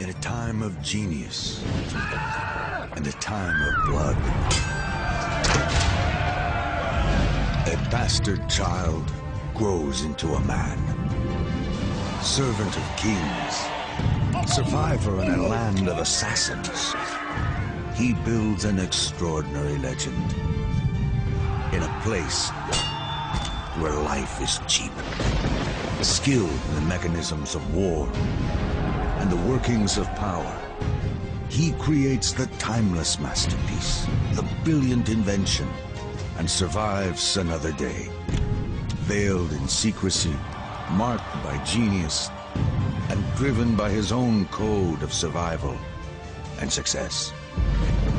In a time of genius and a time of blood, a bastard child grows into a man. Servant of kings, survivor in a land of assassins, he builds an extraordinary legend in a place where life is cheap. Skilled in the mechanisms of war and the workings of power, he creates the timeless masterpiece, the brilliant invention, and survives another day. Veiled in secrecy, marked by genius, and driven by his own code of survival and success.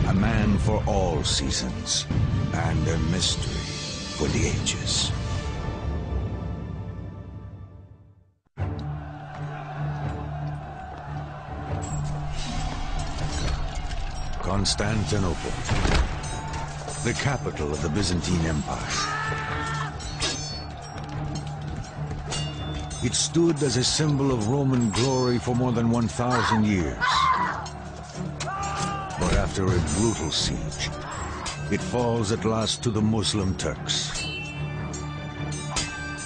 A man for all seasons, and a mystery for the ages. Constantinople, the capital of the Byzantine Empire. It stood as a symbol of Roman glory for more than 1,000 years. But after a brutal siege, it falls at last to the Muslim Turks.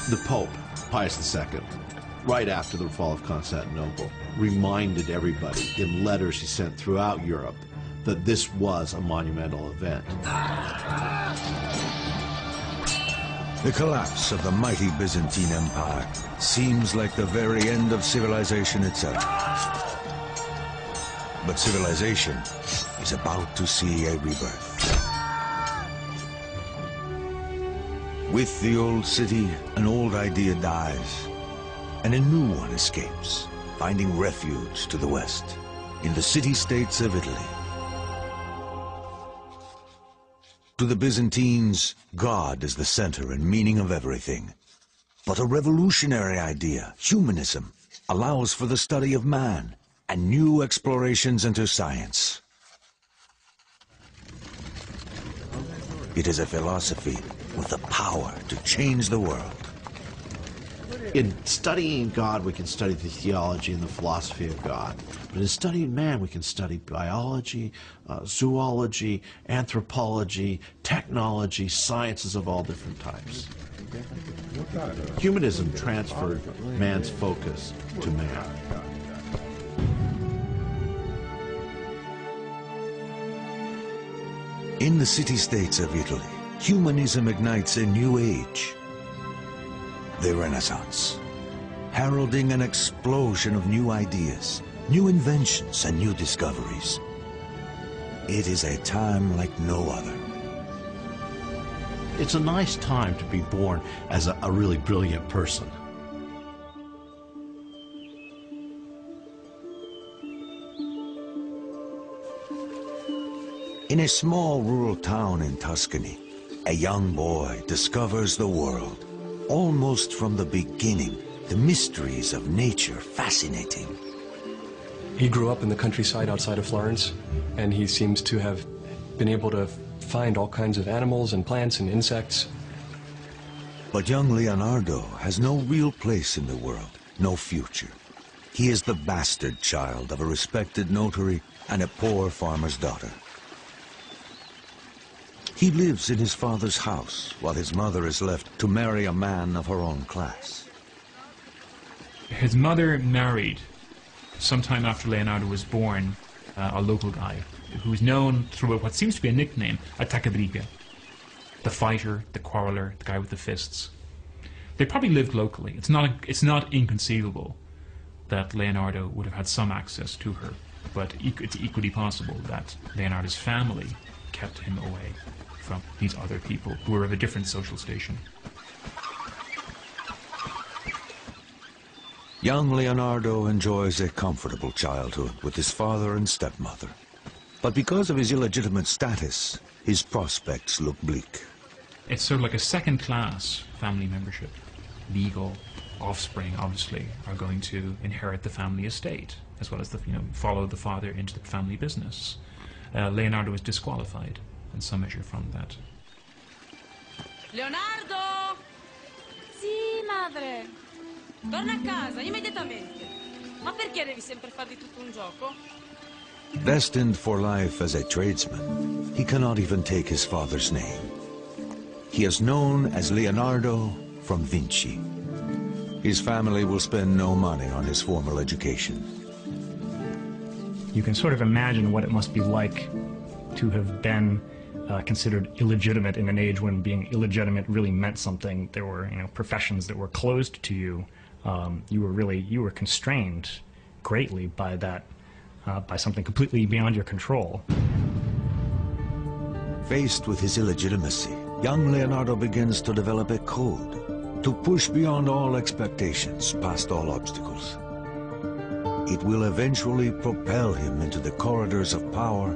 The Pope, Pius II, right after the fall of Constantinople, reminded everybody in letters he sent throughout Europe that this was a monumental event. The collapse of the mighty Byzantine Empire seems like the very end of civilization itself. But civilization is about to see a rebirth. With the old city, an old idea dies, and a new one escapes, finding refuge to the west, in the city-states of Italy. To the Byzantines, God is the center and meaning of everything. But a revolutionary idea, humanism, allows for the study of man and new explorations into science. It is a philosophy with the power to change the world. In studying God, we can study the theology and the philosophy of God. But in studying man, we can study biology, zoology, anthropology, technology, sciences of all different types. Humanism transferred man's focus to man. In the city-states of Italy, humanism ignites a new age. The Renaissance, heralding an explosion of new ideas, new inventions, and new discoveries. It is a time like no other. It's a nice time to be born as a really brilliant person. In a small rural town in Tuscany, a young boy discovers the world. Almost from the beginning, the mysteries of nature fascinating. He grew up in the countryside outside of Florence, and he seems to have been able to find all kinds of animals and plants and insects. But young Leonardo has no real place in the world, no future. He is the bastard child of a respected notary and a poor farmer's daughter. He lives in his father's house, while his mother is left to marry a man of her own class. His mother married, sometime after Leonardo was born, a local guy who's known through what seems to be a nickname, Attaccabriga. The fighter, the quarreler, the guy with the fists. They probably lived locally. It's not inconceivable that Leonardo would have had some access to her, but it's equally possible that Leonardo's family kept him away from these other people who were of a different social station. Young Leonardo enjoys a comfortable childhood with his father and stepmother. But because of his illegitimate status, his prospects look bleak. It's sort of like a second-class family membership. Legal offspring, obviously, are going to inherit the family estate, as well as follow the father into the family business. Leonardo is disqualified in some measure from that. Leonardo! Sì, madre. Torna a casa, immediatamente. Ma perché devi sempre far di tutto un gioco? Destined for life as a tradesman, he cannot even take his father's name. He is known as Leonardo from Vinci. His family will spend no money on his formal education. You can sort of imagine what it must be like to have been considered illegitimate in an age when being illegitimate really meant something. There were, professions that were closed to you. You were constrained greatly by that, by something completely beyond your control. Faced with his illegitimacy, young Leonardo begins to develop a code to push beyond all expectations, past all obstacles. It will eventually propel him into the corridors of power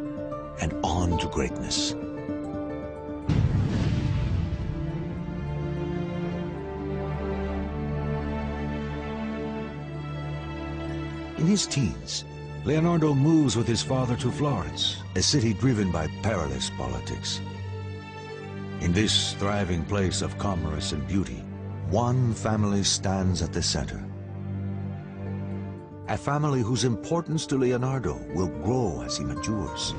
and on to greatness. In his teens, Leonardo moves with his father to Florence, a city driven by perilous politics. In this thriving place of commerce and beauty, one family stands at the center. A family whose importance to Leonardo will grow as he matures.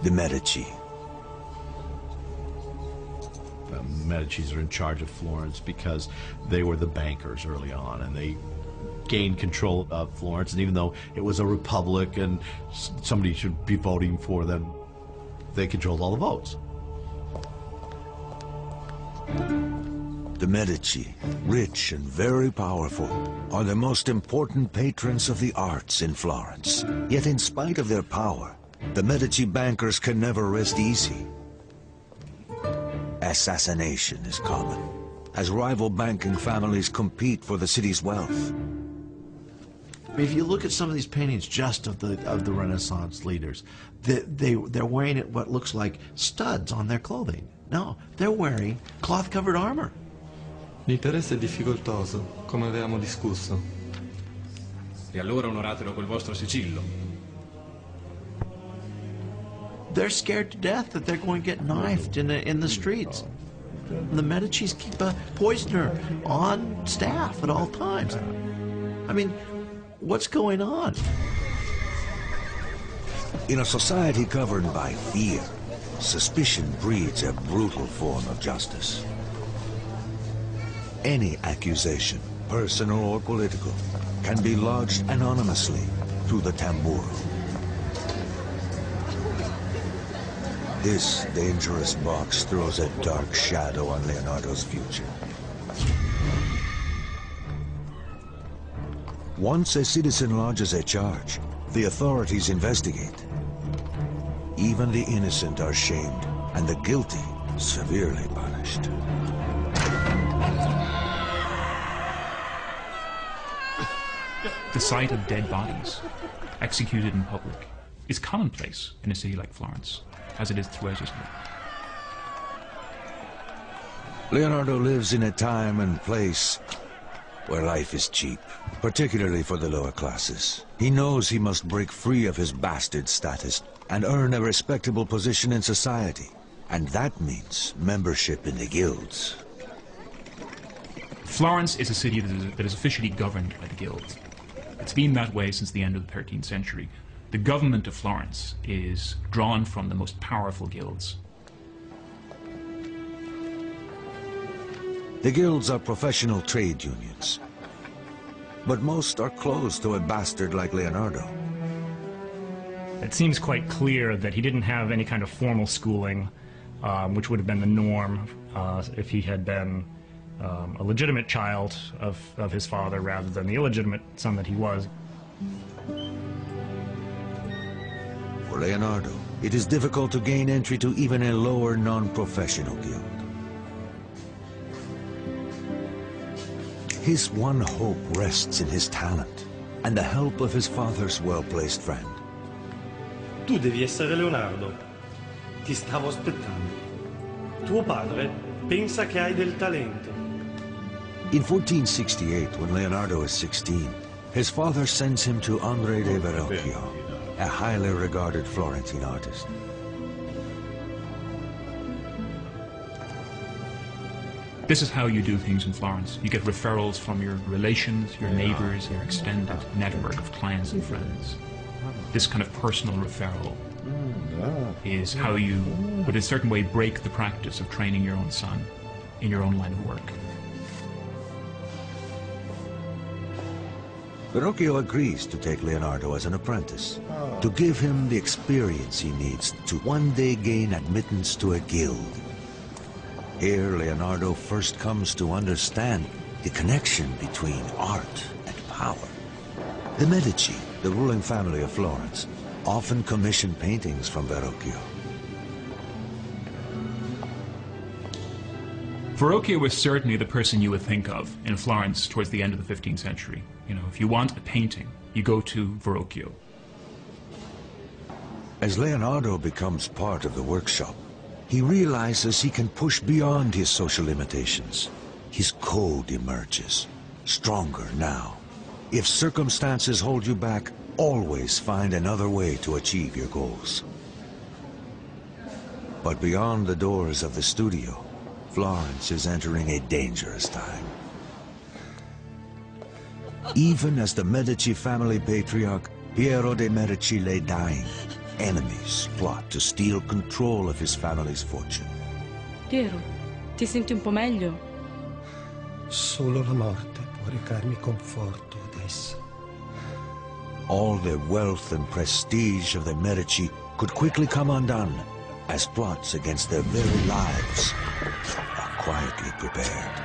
The Medici. The Medicis are in charge of Florence because they were the bankers early on, and they gained control of Florence. And even though it was a republic and somebody should be voting for them, they controlled all the votes. The Medici, rich and very powerful, are the most important patrons of the arts in Florence. Yet in spite of their power, the Medici bankers can never rest easy. Assassination is common, as rival banking families compete for the city's wealth. If you look at some of these paintings just of the Renaissance leaders, they're wearing what looks like studs on their clothing. No, they're wearing cloth-covered armor. L'interesse è difficoltoso, come avevamo discusso. E allora onoratelo col vostro sigillo. They're scared to death that they're going to get knifed in the streets. The Medicis keep a poisoner on staff at all times. I mean, what's going on? In a society governed by fear, suspicion breeds a brutal form of justice. Any accusation, personal or political, can be lodged anonymously through the tamburo. This dangerous box throws a dark shadow on Leonardo's future. Once a citizen lodges a charge, the authorities investigate. Even the innocent are shamed, and the guilty severely punished. The sight of dead bodies executed in public is commonplace in a city like Florence, as it is throughout Italy. Leonardo lives in a time and place where life is cheap, particularly for the lower classes. He knows he must break free of his bastard status and earn a respectable position in society. And that means membership in the guilds. Florence is a city that is officially governed by the guilds. It's been that way since the end of the 13th century. The government of Florence is drawn from the most powerful guilds. The guilds are professional trade unions, but most are closed to a bastard like Leonardo. It seems quite clear that he didn't have any kind of formal schooling, which would have been the norm if he had been a legitimate child of his father rather than the illegitimate son that he was. For Leonardo, it is difficult to gain entry to even a lower non-professional guild. His one hope rests in his talent and the help of his father's well-placed friend. Tu devi essere Leonardo. Ti stavo aspettando. Tuo padre pensa che hai del talento. In 1468, when Leonardo is 16, his father sends him to Andrea de Verrocchio, a highly regarded Florentine artist. This is how you do things in Florence. You get referrals from your relations, your neighbors, your extended network of clients and friends. This kind of personal referral is how you, would in a certain way, break the practice of training your own son in your own line of work. Verrocchio agrees to take Leonardo as an apprentice, to give him the experience he needs to one day gain admittance to a guild. Here, Leonardo first comes to understand the connection between art and power. The Medici, the ruling family of Florence, often commissioned paintings from Verrocchio. Verrocchio was certainly the person you would think of in Florence towards the end of the 15th century. You know, if you want a painting, you go to Verrocchio. As Leonardo becomes part of the workshop, he realizes he can push beyond his social limitations. His code emerges, stronger now. If circumstances hold you back, always find another way to achieve your goals. But beyond the doors of the studio, Florence is entering a dangerous time. Even as the Medici family patriarch, Piero de' Medici lay dying, enemies plot to steal control of his family's fortune. Piero, ti senti un po' meglio? Solo la morte può recarmi conforto adesso. All the wealth and prestige of the Medici could quickly come undone as plots against their very lives are quietly prepared.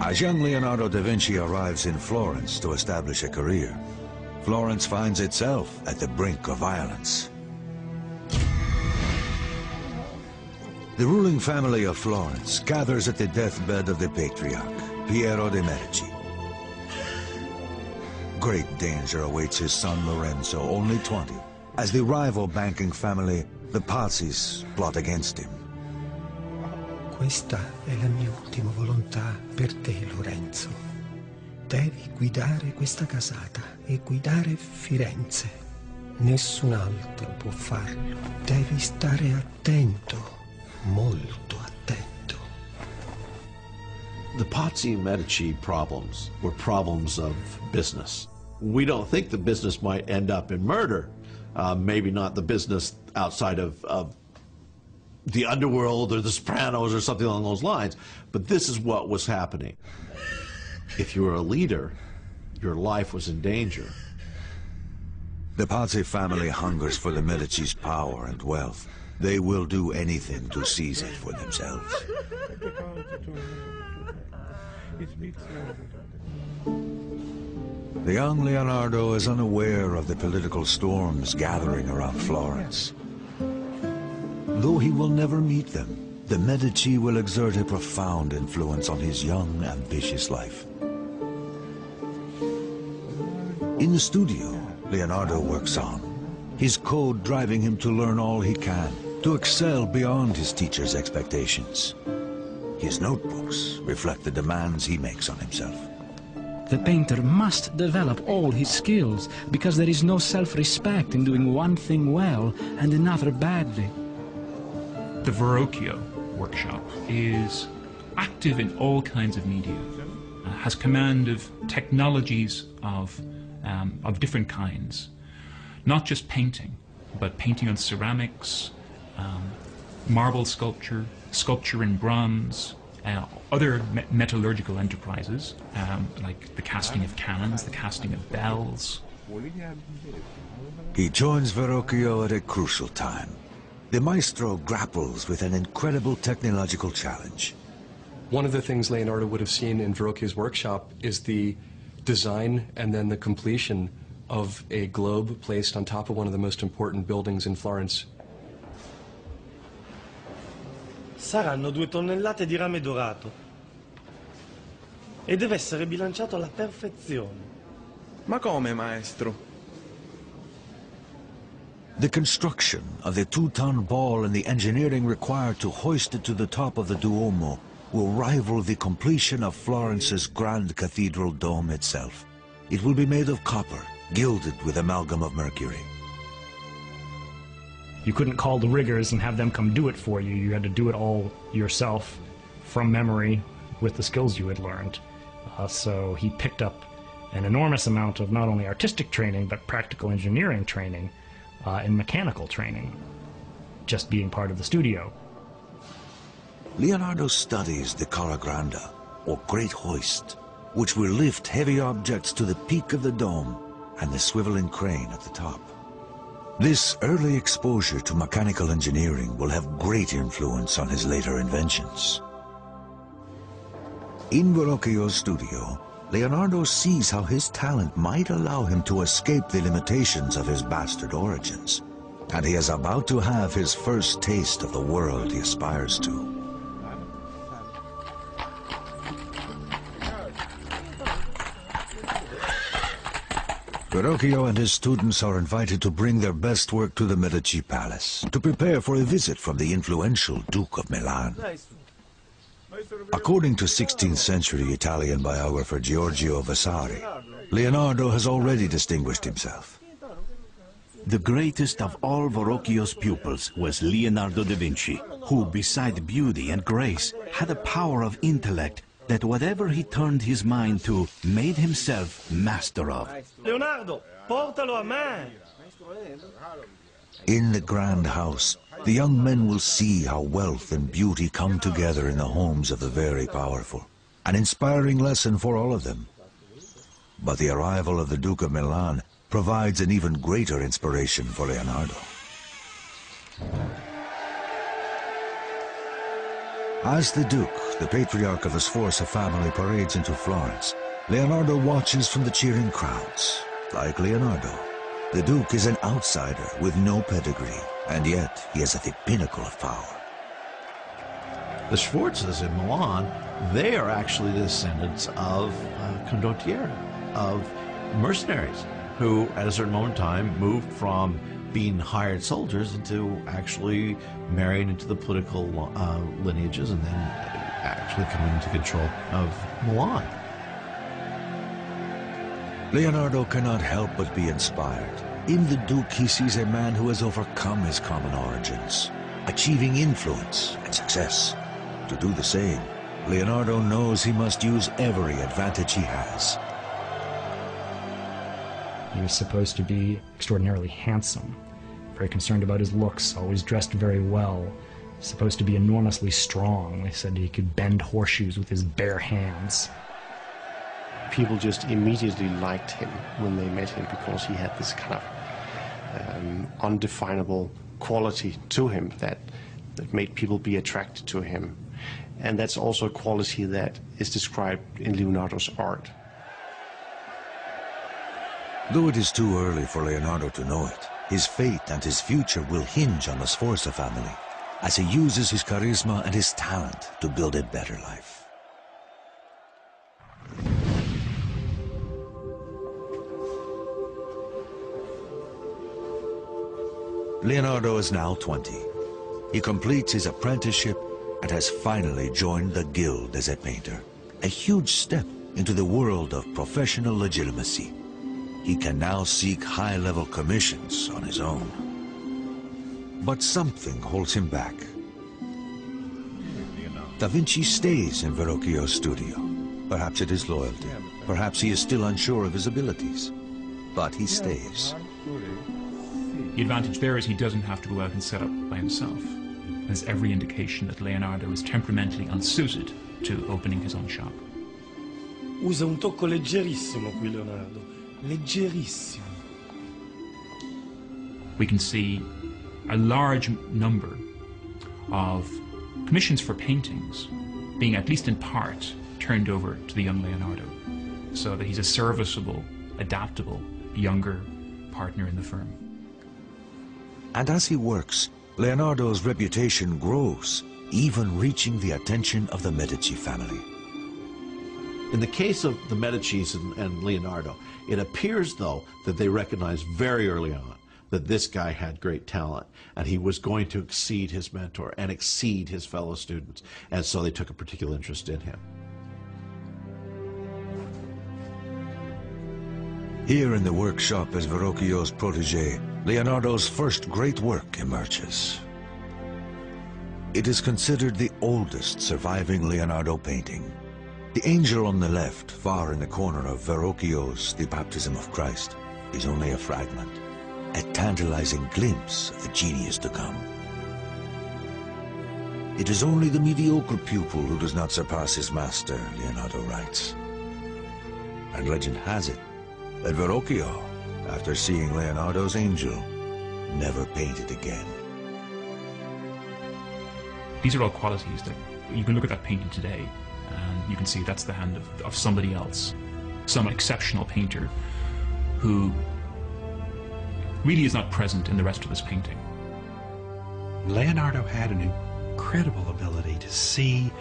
As young Leonardo da Vinci arrives in Florence to establish a career, Florence finds itself at the brink of violence. The ruling family of Florence gathers at the deathbed of the patriarch, Piero de' Medici. Great danger awaits his son Lorenzo, only 20, as the rival banking family, the Pazis, plot against him. Questa è la mia ultima volontà per te, Lorenzo. Devi guidare questa casata e guidare Firenze. Nessun altro può farlo. Devi stare attento, molto attento. The Pazzi-Medici problems were problems of business. We don't think the business might end up in murder. Maybe not the business outside of the underworld or the Sopranos or something along those lines, but this is what was happening. If you were a leader, your life was in danger. The Pazzi family hungers for the Medici's power and wealth. They will do anything to seize it for themselves. The young Leonardo is unaware of the political storms gathering around Florence. Though he will never meet them, the Medici will exert a profound influence on his young, ambitious life. In the studio, Leonardo works on, his code driving him to learn all he can, to excel beyond his teacher's expectations. His notebooks reflect the demands he makes on himself. The painter must develop all his skills, because there is no self-respect in doing one thing well and another badly. The Verrocchio workshop is active in all kinds of media, has command of technologies of different kinds. Not just painting, but painting on ceramics, marble sculpture, sculpture in bronze, other metallurgical enterprises, like the casting of cannons, the casting of bells. He joins Verrocchio at a crucial time. The maestro grapples with an incredible technological challenge. One of the things Leonardo would have seen in Verrocchio's workshop is the design and then the completion of a globe placed on top of one of the most important buildings in Florence. Saranno 2 tonnellate di rame dorato e deve essere bilanciato alla perfezione. Ma come, maestro? The construction of the 2-ton ball and the engineering required to hoist it to the top of the Duomo will rival the completion of Florence's grand cathedral dome itself. It will be made of copper, gilded with amalgam of mercury. You couldn't call the riggers and have them come do it for you. You had to do it all yourself from memory with the skills you had learned. So he picked up an enormous amount of not only artistic training, but practical engineering training and mechanical training, just being part of the studio. Leonardo studies the Cara Granda, or Great Hoist, which will lift heavy objects to the peak of the dome and the swiveling crane at the top. This early exposure to mechanical engineering will have great influence on his later inventions. In Verrocchio's studio, Leonardo sees how his talent might allow him to escape the limitations of his bastard origins, and he is about to have his first taste of the world he aspires to. Verrocchio and his students are invited to bring their best work to the Medici Palace to prepare for a visit from the influential Duke of Milan. According to 16th century Italian biographer Giorgio Vasari, Leonardo has already distinguished himself. The greatest of all Verrocchio's pupils was Leonardo da Vinci, who, beside beauty and grace, had a power of intellect that whatever he turned his mind to, made himself master of. Leonardo, portalo a me! In the grand house, the young men will see how wealth and beauty come together in the homes of the very powerful. An inspiring lesson for all of them. But the arrival of the Duke of Milan provides an even greater inspiration for Leonardo. As the Duke, the patriarch of the Sforza family, parades into Florence, Leonardo watches from the cheering crowds. Like Leonardo, the Duke is an outsider with no pedigree, and yet he is at the pinnacle of power. The Sforzas in Milan, they are actually the descendants of condottieri, of mercenaries, who at a certain moment in time moved from being hired soldiers into actually marrying into the political lineages and then actually coming into control of Milan. Leonardo cannot help but be inspired. In the Duke, he sees a man who has overcome his common origins, achieving influence and success. To do the same, Leonardo knows he must use every advantage he has. He was supposed to be extraordinarily handsome, very concerned about his looks, always dressed very well, supposed to be enormously strong. They said he could bend horseshoes with his bare hands. People just immediately liked him when they met him because he had this kind of undefinable quality to him that made people be attracted to him. And that's also a quality that is described in Leonardo's art. Though it is too early for Leonardo to know it, his fate and his future will hinge on the Sforza family as he uses his charisma and his talent to build a better life. Leonardo is now 20. He completes his apprenticeship and has finally joined the guild as a painter. A huge step into the world of professional legitimacy. He can now seek high-level commissions on his own. But something holds him back. Da Vinci stays in Verrocchio's studio. Perhaps it is loyalty. Perhaps he is still unsure of his abilities. But he stays. The advantage there is he doesn't have to go out and set up by himself. There's every indication that Leonardo is temperamentally unsuited to opening his own shop. Usa un tocco leggerissimo qui, Leonardo. Leggerissimo. We can see a large number of commissions for paintings being, at least in part, turned over to the young Leonardo, so that he's a serviceable, adaptable, younger partner in the firm. And as he works, Leonardo's reputation grows, even reaching the attention of the Medici family. In the case of the Medicis and Leonardo, it appears, though, that they recognize very early on that this guy had great talent, and he was going to exceed his mentor and exceed his fellow students, and so they took a particular interest in him. Here in the workshop as Verrocchio's protege, Leonardo's first great work emerges. It is considered the oldest surviving Leonardo painting. The angel on the left, far in the corner of Verrocchio's The Baptism of Christ, is only a fragment, a tantalizing glimpse of the genius to come. It is only the mediocre pupil who does not surpass his master, Leonardo writes. And legend has it that Verrocchio, after seeing Leonardo's angel, never painted again. These are all qualities that you can look at that painting today and you can see that's the hand of somebody else, some exceptional painter who really is not present in the rest of this painting. Leonardo had an incredible ability to see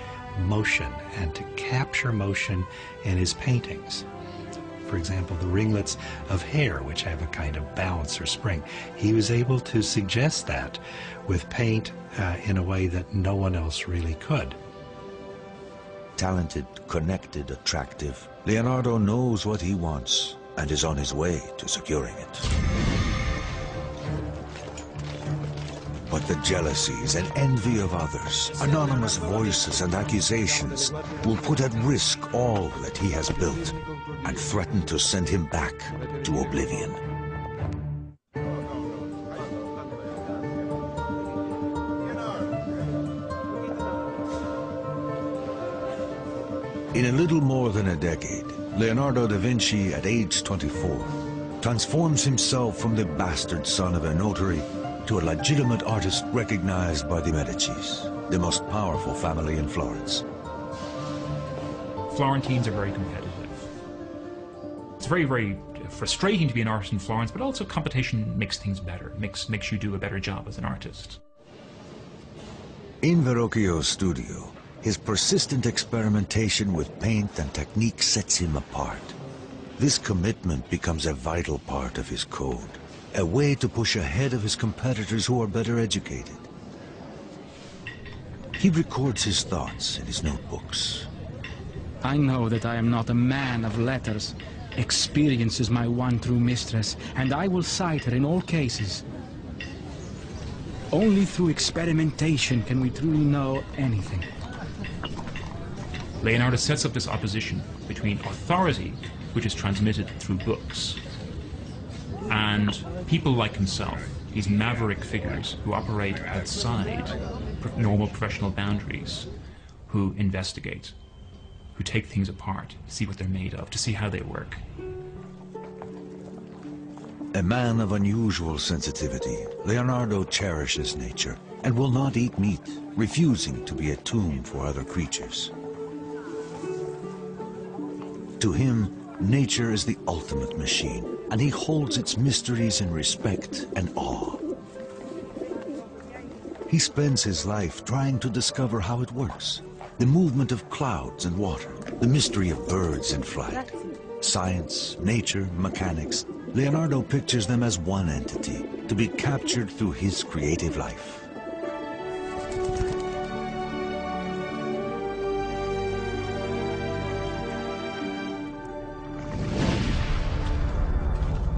motion and to capture motion in his paintings. For example, the ringlets of hair, which have a kind of bounce or spring. He was able to suggest that with paint in a way that no one else really could. Talented, connected, attractive, Leonardo knows what he wants and is on his way to securing it. But the jealousies and envy of others, anonymous voices and accusations will put at risk all that he has built and threaten to send him back to oblivion. In a little more than a decade, Leonardo da Vinci, at age 24, transforms himself from the bastard son of a notary to a legitimate artist recognized by the Medicis, the most powerful family in Florence. Florentines are very competitive. It's very, very frustrating to be an artist in Florence, but also competition makes things better, makes you do a better job as an artist. In Verrocchio's studio, his persistent experimentation with paint and technique sets him apart. This commitment becomes a vital part of his code, a way to push ahead of his competitors who are better educated. He records his thoughts in his notebooks. I know that I am not a man of letters. Experience is my one true mistress, and I will cite her in all cases. Only through experimentation can we truly know anything. Leonardo sets up this opposition between authority, which is transmitted through books, and people like himself, these maverick figures who operate outside normal professional boundaries, who investigate, who take things apart, see what they're made of, to see how they work. A man of unusual sensitivity, Leonardo cherishes nature and will not eat meat, refusing to be a tomb for other creatures. To him, nature is the ultimate machine, and he holds its mysteries in respect and awe. He spends his life trying to discover how it works. The movement of clouds and water, the mystery of birds in flight. Science, nature, mechanics, Leonardo pictures them as one entity, to be captured through his creative life.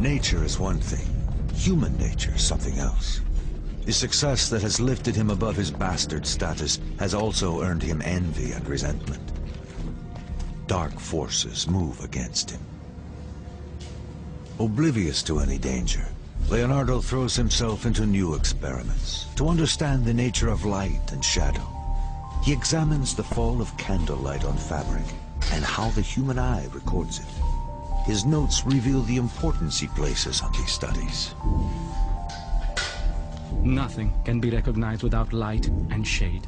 Nature is one thing, human nature something else. The success that has lifted him above his bastard status has also earned him envy and resentment. Dark forces move against him. Oblivious to any danger, Leonardo throws himself into new experiments to understand the nature of light and shadow. He examines the fall of candlelight on fabric and how the human eye records it. His notes reveal the importance he places on these studies. Nothing can be recognized without light and shade.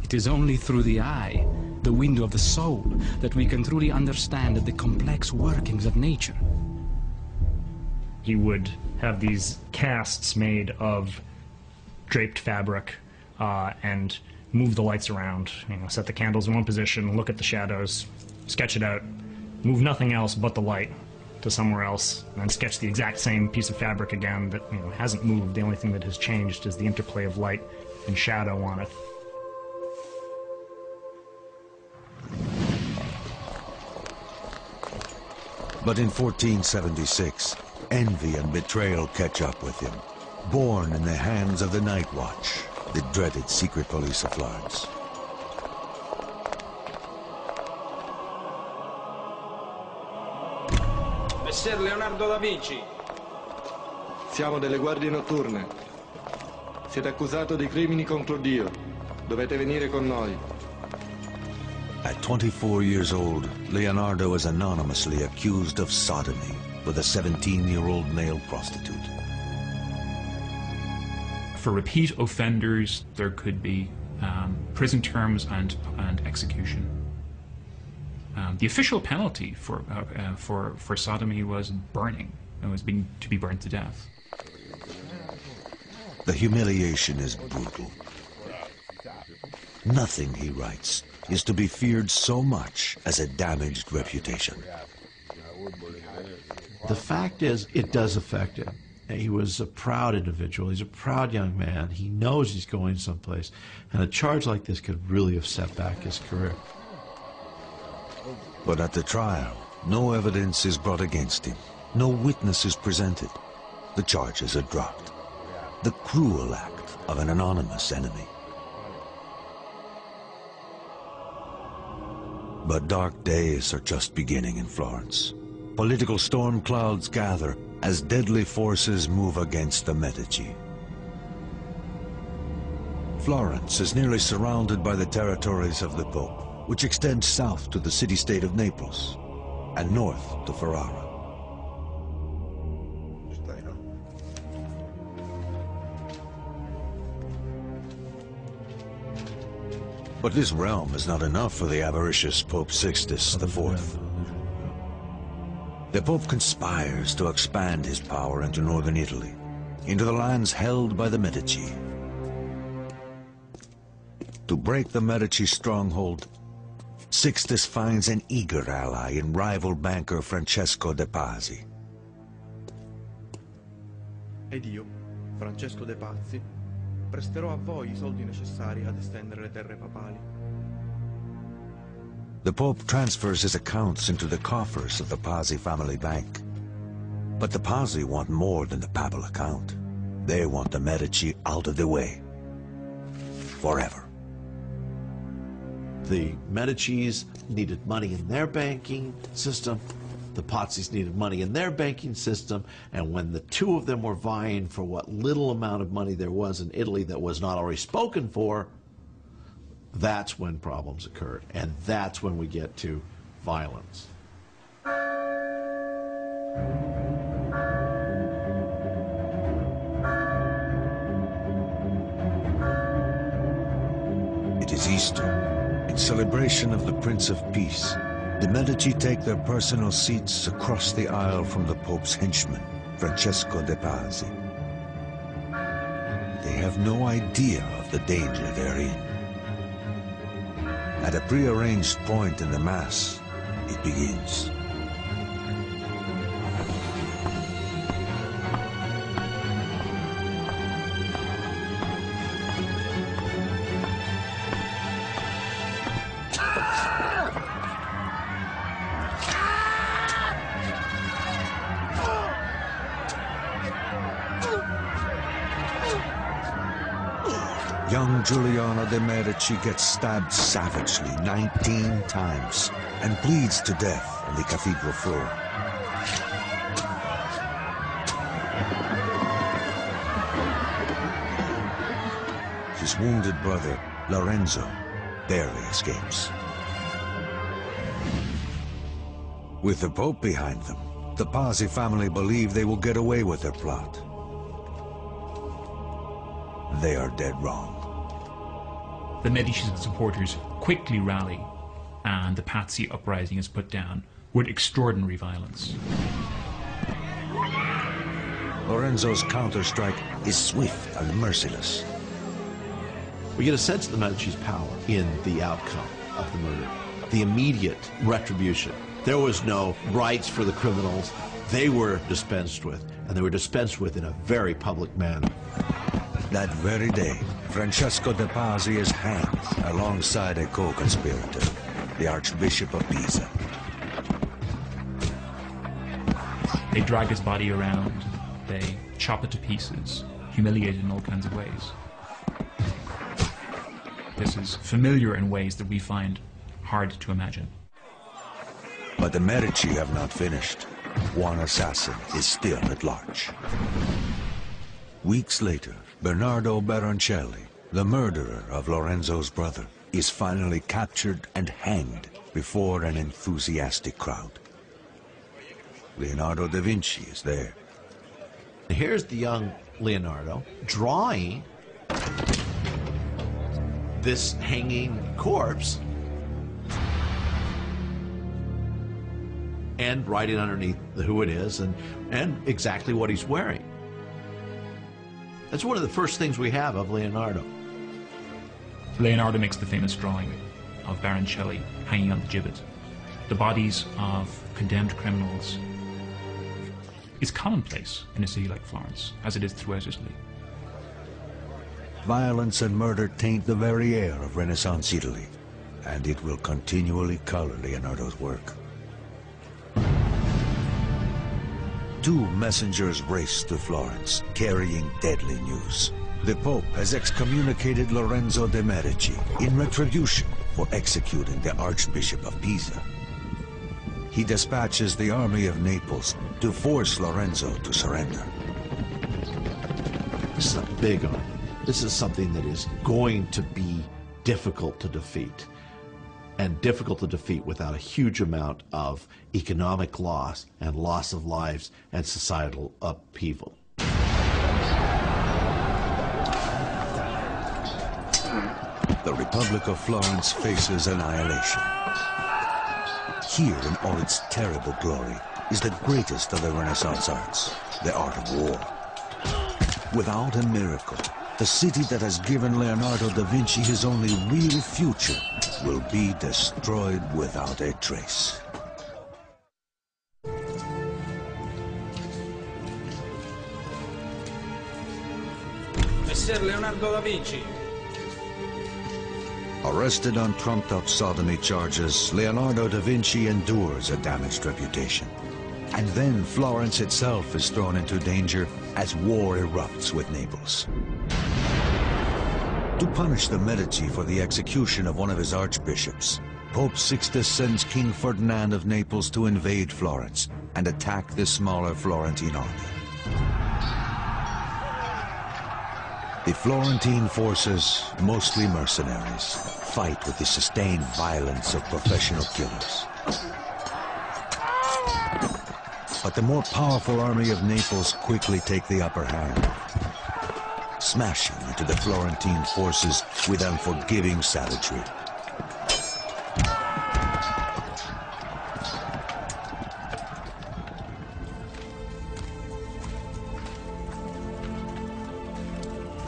It is only through the eye, the window of the soul, that we can truly understand the complex workings of nature. He would have these casts made of draped fabric and move the lights around, set the candles in one position, look at the shadows, sketch it out, move nothing else but the light to somewhere else and then sketch the exact same piece of fabric again that hasn't moved. The only thing that has changed is the interplay of light and shadow on it. But in 1476, envy and betrayal catch up with him. Born in the hands of the Night Watch, the dreaded secret police of Florence. Messer Leonardo da Vinci. Siamo delle guardie notturne. Siete accusato di crimini contro Dio. Dovete venire con noi. At 24 years old, Leonardo is anonymously accused of sodomy with a 17-year-old male prostitute. For repeat offenders, there could be prison terms and execution. The official penalty for sodomy was burning. It was to be burned to death. The humiliation is brutal. Nothing, he writes, is to be feared so much as a damaged reputation. The fact is, it does affect him. He was a proud individual. He's a proud young man. He knows he's going someplace. And a charge like this could really have set back his career. But at the trial, no evidence is brought against him. No witness is presented. The charges are dropped. The cruel act of an anonymous enemy. But dark days are just beginning in Florence. Political storm clouds gather as deadly forces move against the Medici. Florence is nearly surrounded by the territories of the Pope, which extend south to the city-state of Naples and north to Ferrara. But this realm is not enough for the avaricious Pope Sixtus IV. The Pope conspires to expand his power into northern Italy, into the lands held by the Medici. To break the Medici stronghold, Sixtus finds an eager ally in rival banker Francesco de Pazzi. Ed io, Francesco de Pazzi, presterò a voi I soldi necessari ad estendere le terre papali. The Pope transfers his accounts into the coffers of the Pazzi family bank. But the Pazzi want more than the papal account. They want the Medici out of the way. Forever. The Medicis needed money in their banking system. The Pazzis needed money in their banking system. And when the two of them were vying for what little amount of money there was in Italy that was not already spoken for, that's when problems occurred. And that's when we get to violence. It is Easter. In celebration of the Prince of Peace, the Medici take their personal seats across the aisle from the Pope's henchman, Francesco de Pazzi. They have no idea of the danger they're in. At a prearranged point in the Mass, it begins. Young Giuliano de' Medici gets stabbed savagely 19 times and bleeds to death on the cathedral floor. His wounded brother, Lorenzo, barely escapes. With the Pope behind them, the Pazzi family believe they will get away with their plot. They are dead wrong. The Medici's supporters quickly rally, and the Pazzi uprising is put down with extraordinary violence. Lorenzo's counter-strike is swift and merciless. We get a sense of the Medici's power in the outcome of the murder, the immediate retribution. There was no rights for the criminals. they were dispensed with, and they were dispensed with in a very public manner. That very day, Francesco de' Pazzi is hanged alongside a co-conspirator, the Archbishop of Pisa. They drag his body around, they chop it to pieces, humiliate it in all kinds of ways. This is familiar in ways that we find hard to imagine. But the Medici have not finished. One assassin is still at large. Weeks later, Bernardo Baroncelli, the murderer of Lorenzo's brother, is finally captured and hanged before an enthusiastic crowd. Leonardo da Vinci is there. Here's the young Leonardo drawing this hanging corpse and writing underneath who it is and exactly what he's wearing. That's one of the first things we have of Leonardo. Leonardo makes the famous drawing of Baroncelli hanging on the gibbet. The bodies of condemned criminals is commonplace in a city like Florence, as it is throughout Italy. Violence and murder taint the very air of Renaissance Italy, and it will continually color Leonardo's work. Two messengers race to Florence, carrying deadly news. The Pope has excommunicated Lorenzo de' Medici in retribution for executing the Archbishop of Pisa. He dispatches the army of Naples to force Lorenzo to surrender. This is a big army. This is something that is going to be difficult to defeat, and difficult to defeat without a huge amount of economic loss and loss of lives and societal upheaval. The Republic of Florence faces annihilation. Here in all its terrible glory is the greatest of the Renaissance arts, the art of war. Without a miracle, the city that has given Leonardo da Vinci his only real future will be destroyed without a trace. Messer Leonardo da Vinci. Arrested on trumped-up sodomy charges, Leonardo da Vinci endures a damaged reputation. And then Florence itself is thrown into danger as war erupts with Naples. To punish the Medici for the execution of one of his archbishops, Pope Sixtus sends King Ferdinand of Naples to invade Florence and attack the smaller Florentine army. The Florentine forces, mostly mercenaries, fight with the sustained violence of professional killers. But the more powerful army of Naples quickly take the upper hand, smashing into the Florentine forces with unforgiving savagery.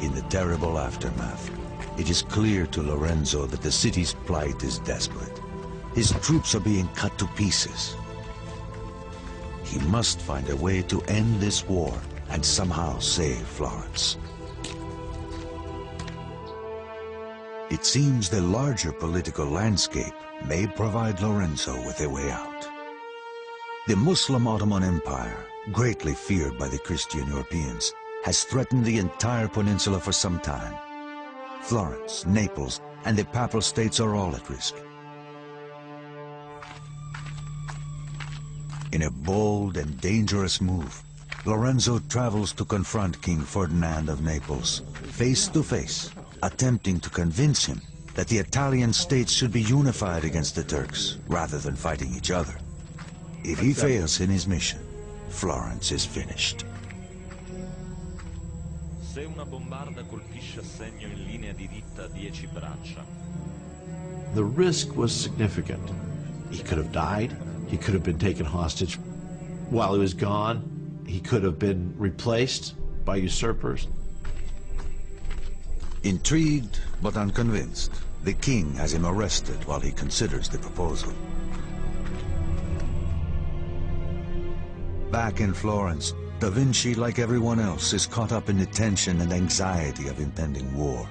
In the terrible aftermath, it is clear to Lorenzo that the city's plight is desperate. His troops are being cut to pieces. He must find a way to end this war and somehow save Florence. It seems the larger political landscape may provide Lorenzo with a way out. The Muslim Ottoman Empire, greatly feared by the Christian Europeans, has threatened the entire peninsula for some time. Florence, Naples, and the Papal States are all at risk. In a bold and dangerous move, Lorenzo travels to confront King Ferdinand of Naples, face to face, attempting to convince him that the Italian states should be unified against the Turks, rather than fighting each other. If he fails in his mission, Florence is finished. Se una bombarda colpisce a segno in linea diritta 10 braccia. The risk was significant. He could have died. He could have been taken hostage while he was gone. He could have been replaced by usurpers. Intrigued but unconvinced, the king has him arrested while he considers the proposal. Back in Florence, Da Vinci, like everyone else, is caught up in the tension and anxiety of impending war.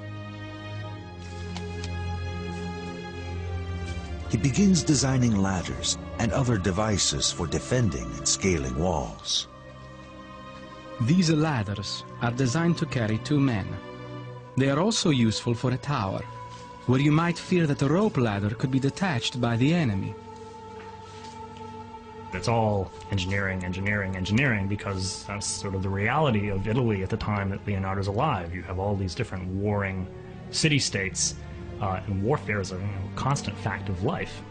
He begins designing ladders and other devices for defending and scaling walls. These ladders are designed to carry 2 men. They are also useful for a tower, where you might fear that a rope ladder could be detached by the enemy. It's all engineering, engineering, engineering, because that's sort of the reality of Italy at the time that Leonardo's alive. You have all these different warring city-states, and warfare is a constant fact of life.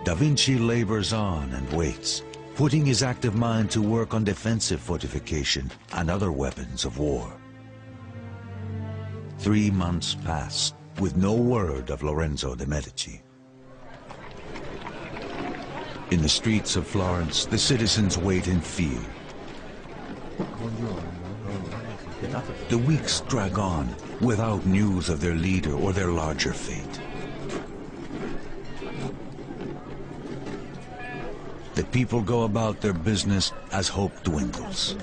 Da Vinci labors on and waits, putting his active mind to work on defensive fortification and other weapons of war. 3 months pass with no word of Lorenzo de' Medici. In the streets of Florence, the citizens wait in fear. The weeks drag on without news of their leader or their larger fate. The people go about their business as hope dwindles.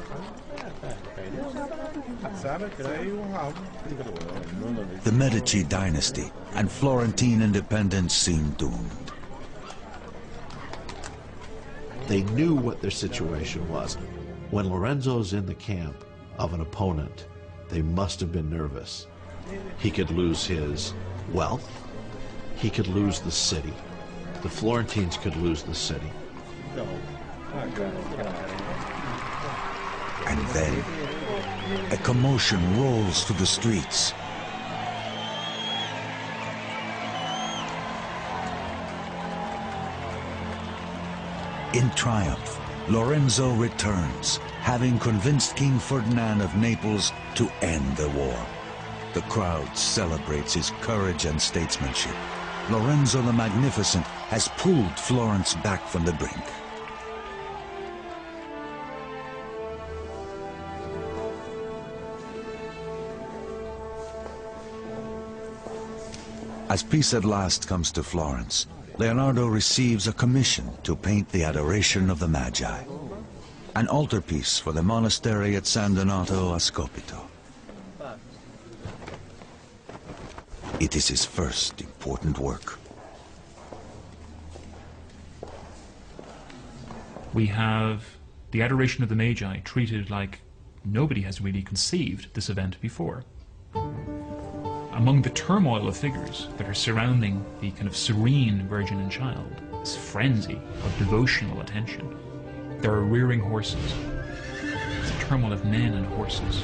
The Medici dynasty and Florentine independence seem doomed. They knew what their situation was. When Lorenzo's in the camp of an opponent, they must have been nervous. He could lose his wealth. He could lose the city. The Florentines could lose the city. And then, a commotion rolls through the streets. In triumph, Lorenzo returns, having convinced King Ferdinand of Naples to end the war. The crowd celebrates his courage and statesmanship. Lorenzo the Magnificent has pulled Florence back from the brink. As peace at last comes to Florence, Leonardo receives a commission to paint the Adoration of the Magi, an altarpiece for the monastery at San Donato a Scopito. It is his first important work. We have the Adoration of the Magi treated like nobody has really conceived this event before. Among the turmoil of figures that are surrounding the kind of serene Virgin and Child, this frenzy of devotional attention, there are rearing horses. It's a turmoil of men and horses.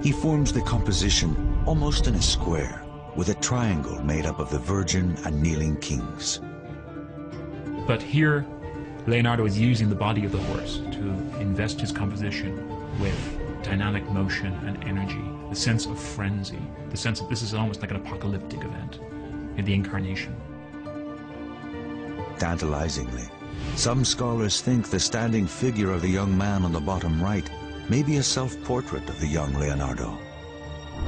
He forms the composition almost in a square, with a triangle made up of the Virgin and kneeling kings. But here, Leonardo is using the body of the horse to invest his composition with dynamic motion and energy, the sense of frenzy, the sense that this is almost like an apocalyptic event in the incarnation. Tantalizingly, some scholars think the standing figure of the young man on the bottom right may be a self-portrait of the young Leonardo.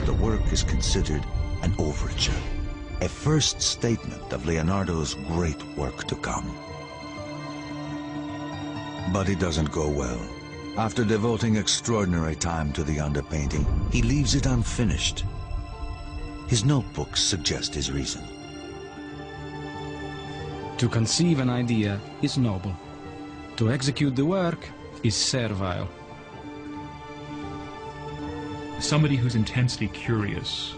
The work is considered an overture, a first statement of Leonardo's great work to come. But it doesn't go well. After devoting extraordinary time to the underpainting, he leaves it unfinished. His notebooks suggest his reason. To conceive an idea is noble. To execute the work is servile. Somebody who's intensely curious,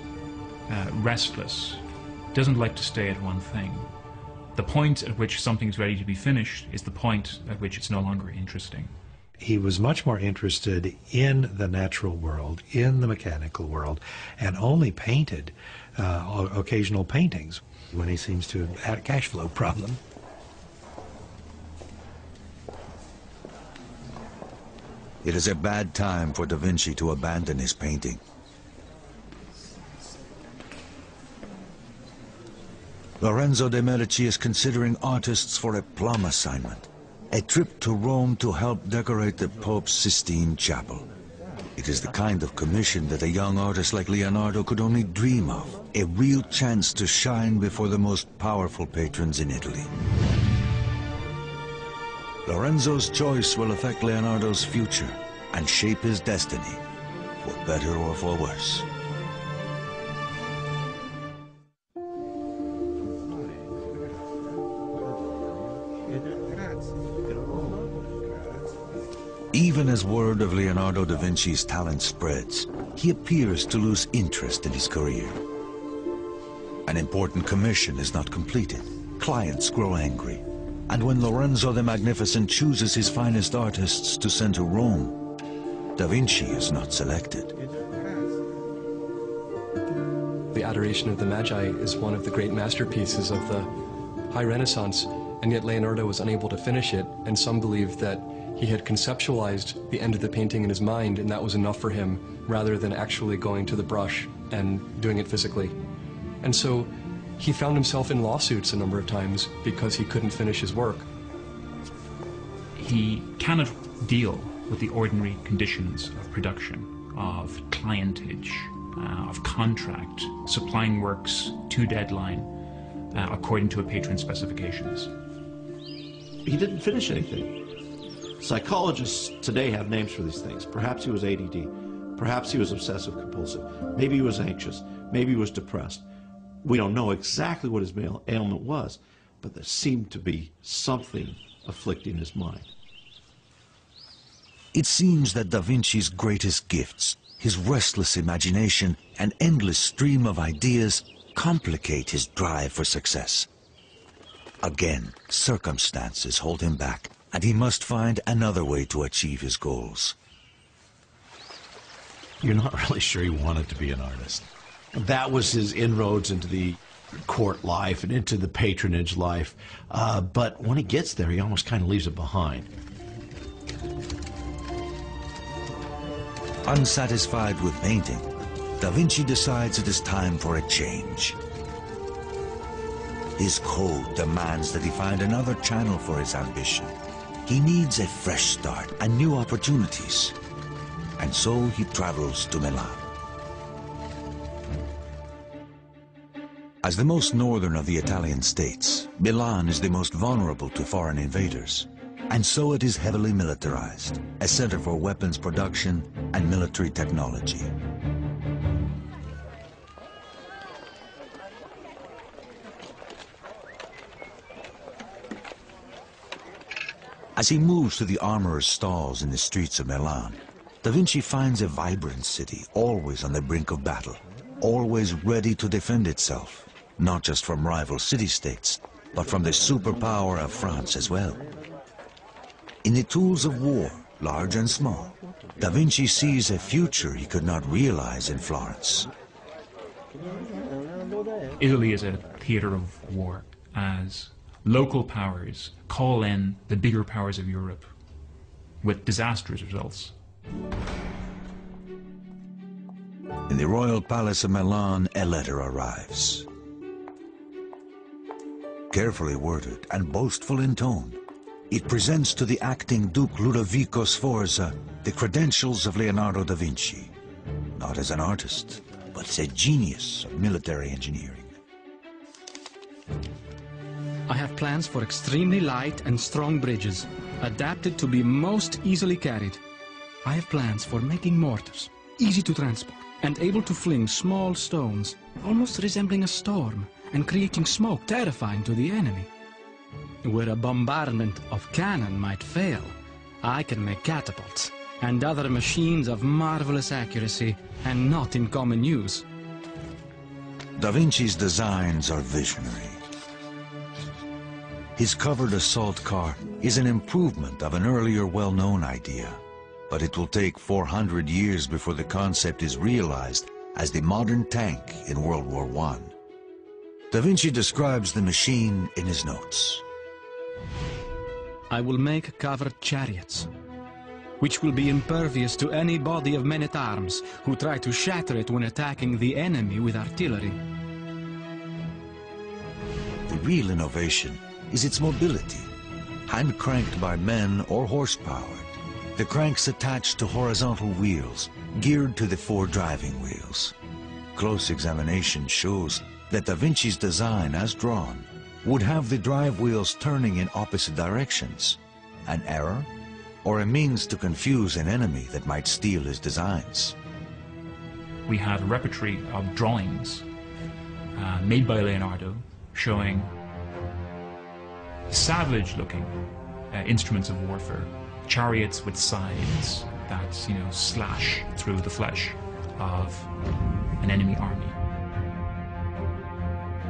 restless, doesn't like to stay at one thing. The point at which something is ready to be finished is the point at which it's no longer interesting. He was much more interested in the natural world, in the mechanical world, and only painted occasional paintings when he seems to have had a cash flow problem. It is a bad time for Da Vinci to abandon his painting. Lorenzo de' Medici is considering artists for a plum assignment, a trip to Rome to help decorate the Pope's Sistine Chapel. It is the kind of commission that a young artist like Leonardo could only dream of, a real chance to shine before the most powerful patrons in Italy. Lorenzo's choice will affect Leonardo's future and shape his destiny, for better or for worse. Even as word of Leonardo da Vinci's talent spreads, he appears to lose interest in his career. An important commission is not completed. Clients grow angry. And when Lorenzo the Magnificent chooses his finest artists to send to Rome, Da Vinci is not selected. The Adoration of the Magi is one of the great masterpieces of the High Renaissance, and yet Leonardo was unable to finish it, and some believe that he had conceptualized the end of the painting in his mind, and that was enough for him, rather than actually going to the brush and doing it physically. And so he found himself in lawsuits a number of times because he couldn't finish his work. He cannot deal with the ordinary conditions of production, of clientage, of contract, supplying works to deadline, according to a patron's specifications. He didn't finish anything. Psychologists today have names for these things. Perhaps he was ADD. Perhaps he was obsessive compulsive. Maybe he was anxious. Maybe he was depressed. We don't know exactly what his ailment was, but there seemed to be something afflicting his mind. It seems that Da Vinci's greatest gifts, his restless imagination and endless stream of ideas, complicate his drive for success. Again, circumstances hold him back, and he must find another way to achieve his goals. You're not really sure he wanted to be an artist. That was his inroads into the court life and into the patronage life. But when he gets there, he almost kind of leaves it behind. Unsatisfied with painting, Da Vinci decides it is time for a change. His code demands that he find another channel for his ambition. He needs a fresh start and new opportunities. And so he travels to Milan. As the most northern of the Italian states, Milan is the most vulnerable to foreign invaders. And so it is heavily militarized, a center for weapons production and military technology. As he moves to the armorer's stalls in the streets of Milan, Da Vinci finds a vibrant city, always on the brink of battle, always ready to defend itself, not just from rival city-states, but from the superpower of France as well. In the tools of war, large and small, Da Vinci sees a future he could not realize in Florence. Italy is a theater of war, as local powers call in the bigger powers of Europe with disastrous results. In the royal palace of Milan, a letter arrives. Carefully worded and boastful in tone, it presents to the acting Duke Ludovico Sforza the credentials of Leonardo da Vinci, not as an artist, but as a genius of military engineering. I have plans for extremely light and strong bridges, adapted to be most easily carried. I have plans for making mortars, easy to transport, and able to fling small stones, almost resembling a storm, and creating smoke terrifying to the enemy. Where a bombardment of cannon might fail, I can make catapults and other machines of marvelous accuracy and not in common use. Da Vinci's designs are visionary. His covered assault car is an improvement of an earlier well-known idea, but it will take 400 years before the concept is realized as the modern tank in World War I. Da Vinci describes the machine in his notes. I will make covered chariots, which will be impervious to any body of men-at-arms who try to shatter it when attacking the enemy with artillery. The real innovation is its mobility, hand-cranked by men or horse-powered. The cranks attached to horizontal wheels, geared to the 4 driving wheels. Close examination shows that Da Vinci's design, as drawn, would have the drive wheels turning in opposite directions, an error, or a means to confuse an enemy that might steal his designs? We have a repertoire of drawings made by Leonardo showing savage-looking instruments of warfare, chariots with scythes that, slash through the flesh of an enemy army.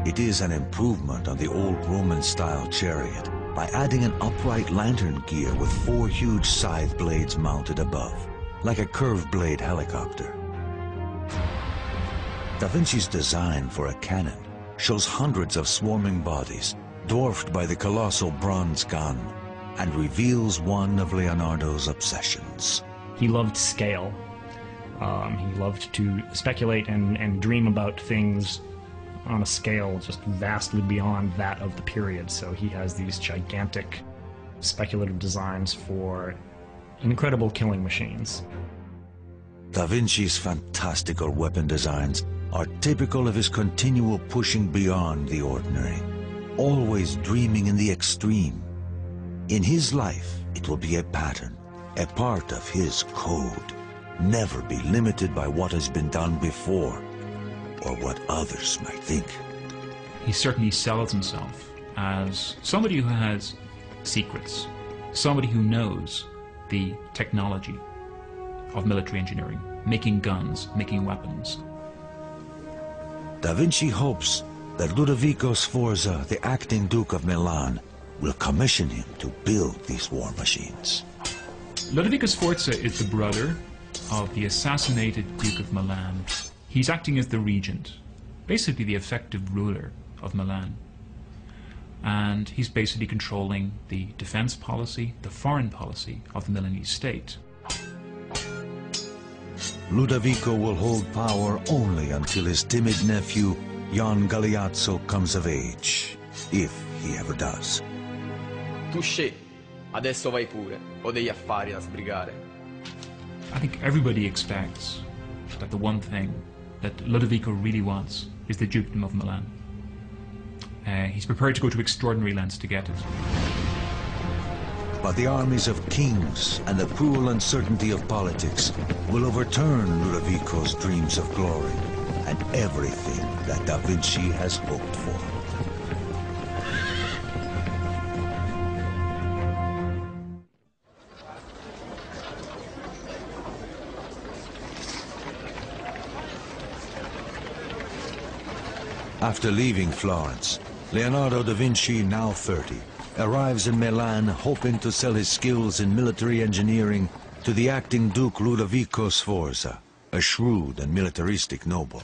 It is an improvement on the old Roman-style chariot by adding an upright lantern gear with 4 huge scythe blades mounted above, like a curved blade helicopter. Da Vinci's design for a cannon shows hundreds of swarming bodies, dwarfed by the colossal bronze gun, and reveals one of Leonardo's obsessions. He loved scale. He loved to speculate and dream about things on a scale just vastly beyond that of the period. So he has these gigantic speculative designs for incredible killing machines. Da Vinci's fantastical weapon designs are typical of his continual pushing beyond the ordinary, always dreaming in the extreme. In his life, it will be a pattern, a part of his code. Never be limited by what has been done before, or what others might think. He certainly sells himself as somebody who has secrets, somebody who knows the technology of military engineering, making guns, making weapons. Da Vinci hopes that Ludovico Sforza, the acting Duke of Milan, will commission him to build these war machines. Ludovico Sforza is the brother of the assassinated Duke of Milan. He's acting as the regent, basically the effective ruler of Milan. And he's basically controlling the defense policy, the foreign policy of the Milanese state. Ludovico will hold power only until his timid nephew, Jan Galeazzo, comes of age, if he ever does. Touché, adesso vai pure, ho degli affari da sbrigare. I think everybody expects that the one thing that Ludovico really wants is the Dukedom of Milan. He's prepared to go to extraordinary lengths to get it. But the armies of kings and the cruel uncertainty of politics will overturn Ludovico's dreams of glory and everything that Da Vinci has hoped for. After leaving Florence, Leonardo da Vinci, now 30, arrives in Milan hoping to sell his skills in military engineering to the acting Duke Ludovico Sforza, a shrewd and militaristic noble.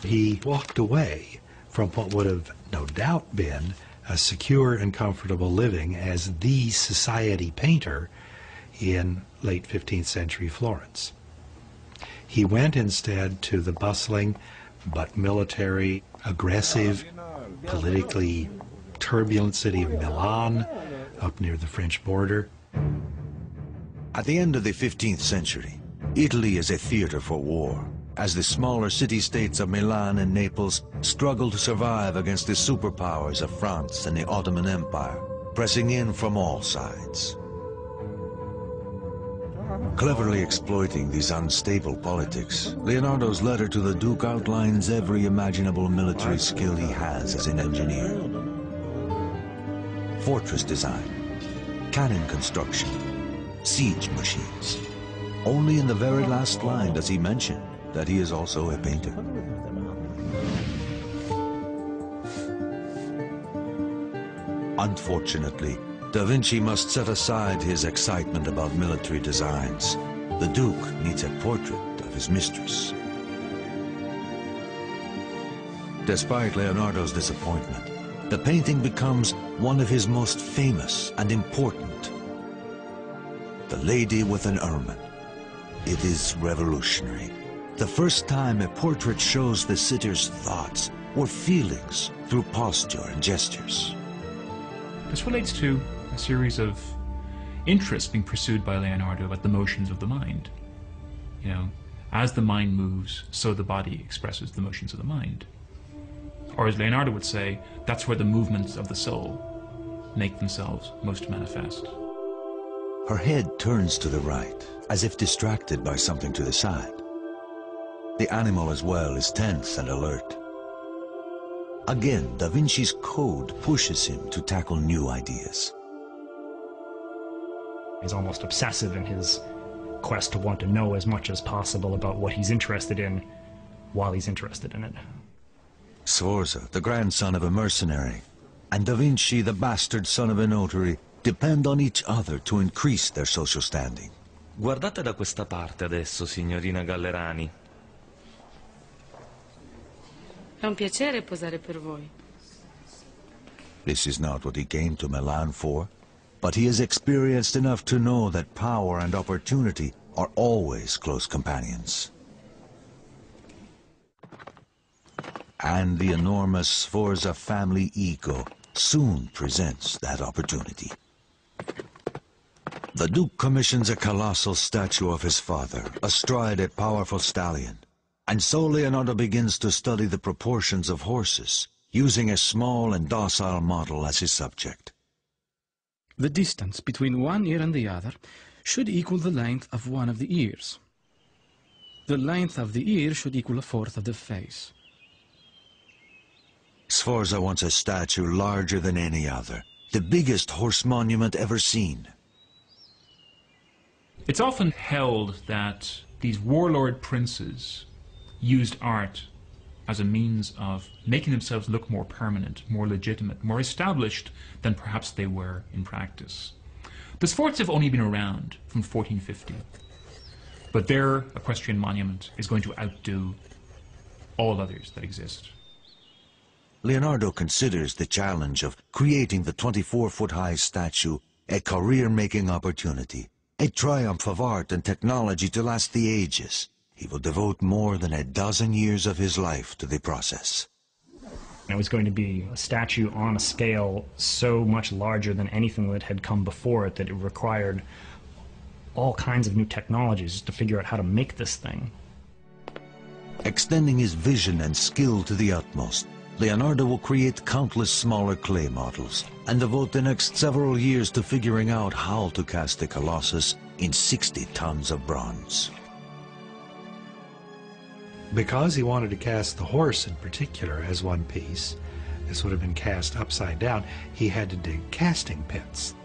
He walked away from what would have no doubt been a secure and comfortable living as the society painter in late 15th century Florence. He went instead to the bustling but military, aggressive, politically turbulent city of Milan, up near the French border. At the end of the 15th century, Italy is a theater for war, as the smaller city-states of Milan and Naples struggle to survive against the superpowers of France and the Ottoman Empire, pressing in from all sides. Cleverly exploiting these unstable politics, Leonardo's letter to the Duke outlines every imaginable military skill he has as an engineer. Fortress design, cannon construction, siege machines. Only in the very last line does he mention that he is also a painter. Unfortunately, Da Vinci must set aside his excitement about military designs. The Duke needs a portrait of his mistress. Despite Leonardo's disappointment, the painting becomes one of his most famous and important. The Lady with an Ermine. It is revolutionary. The first time a portrait shows the sitter's thoughts or feelings through posture and gestures. This relates to a series of interests being pursued by Leonardo about the motions of the mind. You know, as the mind moves, so the body expresses the motions of the mind. Or as Leonardo would say, that's where the movements of the soul make themselves most manifest. Her head turns to the right, as if distracted by something to the side. The animal as well is tense and alert. Again, Da Vinci's code pushes him to tackle new ideas. He's almost obsessive in his quest to want to know as much as possible about what he's interested in while he's interested in it. Sforza, the grandson of a mercenary, and Da Vinci, the bastard son of a notary, depend on each other to increase their social standing. Guardate da questa parte adesso, signorina Gallerani. È un piacere posare per voi. This is not what he came to Milan for, but he is experienced enough to know that power and opportunity are always close companions. And the enormous Sforza family ego soon presents that opportunity. The Duke commissions a colossal statue of his father, astride a powerful stallion. And so Leonardo begins to study the proportions of horses, using a small and docile model as his subject. The distance between one ear and the other should equal the length of one of the ears. The length of the ear should equal a fourth of the face. Sforza wants a statue larger than any other, the biggest horse monument ever seen. It's often held that these warlord princes used art as a means of making themselves look more permanent, more legitimate, more established than perhaps they were in practice. The Sforza have only been around from 1450, but their equestrian monument is going to outdo all others that exist. Leonardo considers the challenge of creating the 24-foot-high statue a career-making opportunity, a triumph of art and technology to last the ages. He will devote more than a dozen years of his life to the process. It was going to be a statue on a scale so much larger than anything that had come before it that it required all kinds of new technologies to figure out how to make this thing. Extending his vision and skill to the utmost, Leonardo will create countless smaller clay models and devote the next several years to figuring out how to cast the Colossus in 60 tons of bronze. Because he wanted to cast the horse in particular as one piece, this would have been cast upside down, he had to dig casting pits.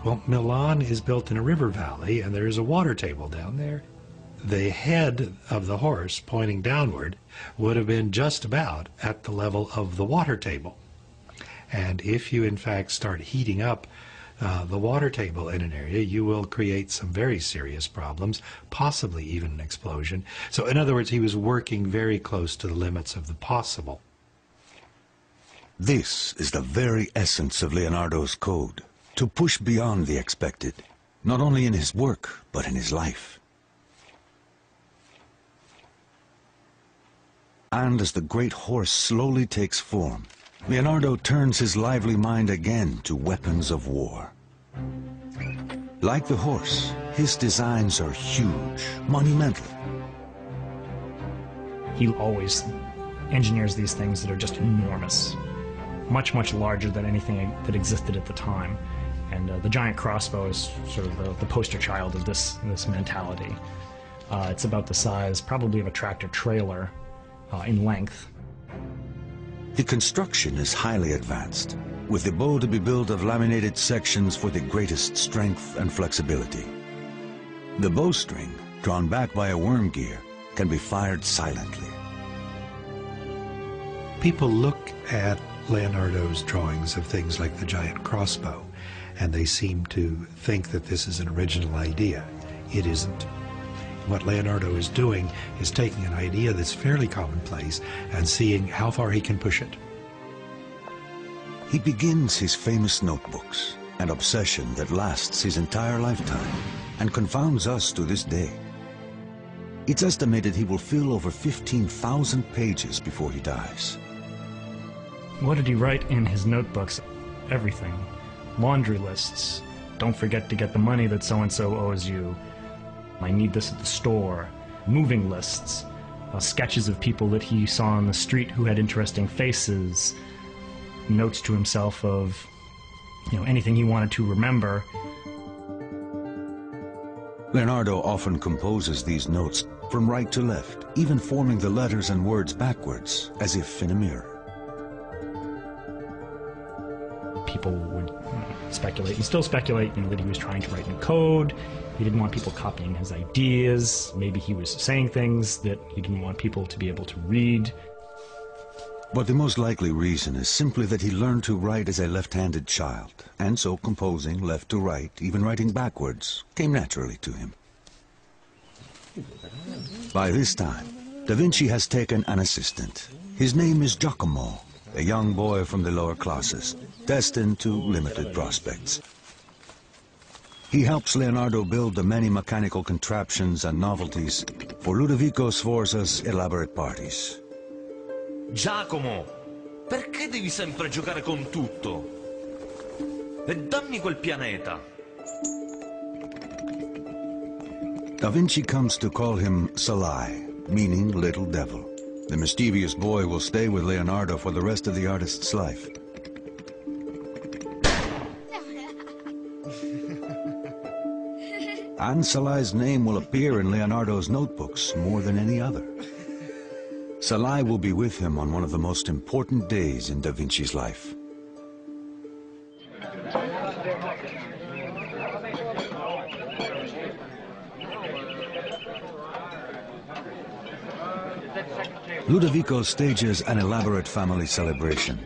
Well, Milan is built in a river valley, and there is a water table down there. The head of the horse, pointing downward, would have been just about at the level of the water table. And if you, in fact, start heating up the water table in an area, you will create some very serious problems, possibly even an explosion. So, in other words, he was working very close to the limits of the possible. This is the very essence of Leonardo's code, to push beyond the expected, not only in his work, but in his life. And as the great horse slowly takes form, Leonardo turns his lively mind again to weapons of war. Like the horse, his designs are huge, monumental. He always engineers these things that are just enormous, much, much larger than anything that existed at the time. And the giant crossbow is sort of the poster child of this mentality. It's about the size, probably, of a tractor trailer in length. The construction is highly advanced, with the bow to be built of laminated sections for the greatest strength and flexibility. The bowstring, drawn back by a worm gear, can be fired silently. People look at Leonardo's drawings of things like the giant crossbow, and they seem to think that this is an original idea. It isn't. What Leonardo is doing is taking an idea that's fairly commonplace and seeing how far he can push it. He begins his famous notebooks, an obsession that lasts his entire lifetime and confounds us to this day. It's estimated he will fill over 15,000 pages before he dies. What did he write in his notebooks? Everything. Laundry lists. Don't forget to get the money that so-and-so owes you. I need this at the store. Moving lists. Sketches of people that he saw on the street who had interesting faces. Notes to himself of anything he wanted to remember. Leonardo often composes these notes from right to left, even forming the letters and words backwards, as if in a mirror. People would speculate, and still speculate, that he was trying to write in code. He didn't want people copying his ideas. Maybe he was saying things that he didn't want people to be able to read. But the most likely reason is simply that he learned to write as a left-handed child, and so composing left to right, even writing backwards, came naturally to him. By this time, Da Vinci has taken an assistant. His name is Giacomo, a young boy from the lower classes, destined to limited prospects. He helps Leonardo build the many mechanical contraptions and novelties for Ludovico Sforza's elaborate parties. Giacomo, perché devi sempre giocare con tutto? E dammi quel pianeta. Da Vinci comes to call him Salai, meaning little devil. The mischievous boy will stay with Leonardo for the rest of the artist's life. And Salai's name will appear in Leonardo's notebooks more than any other. Salai will be with him on one of the most important days in Da Vinci's life. Ludovico stages an elaborate family celebration,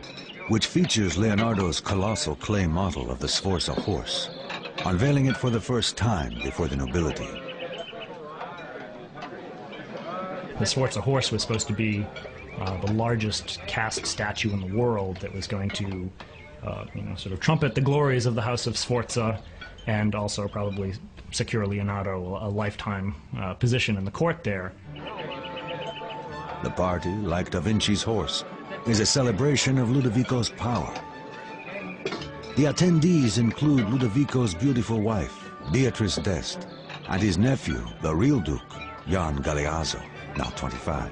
which features Leonardo's colossal clay model of the Sforza horse, unveiling it for the first time before the nobility. The Sforza horse was supposed to be the largest cast statue in the world that was going to, sort of trumpet the glories of the House of Sforza and also probably secure Leonardo a lifetime position in the court there. The party, like Da Vinci's horse, is a celebration of Ludovico's power. The attendees include Ludovico's beautiful wife, Beatrice d'Este, and his nephew, the real Duke, Jan Galeazzo, now 25.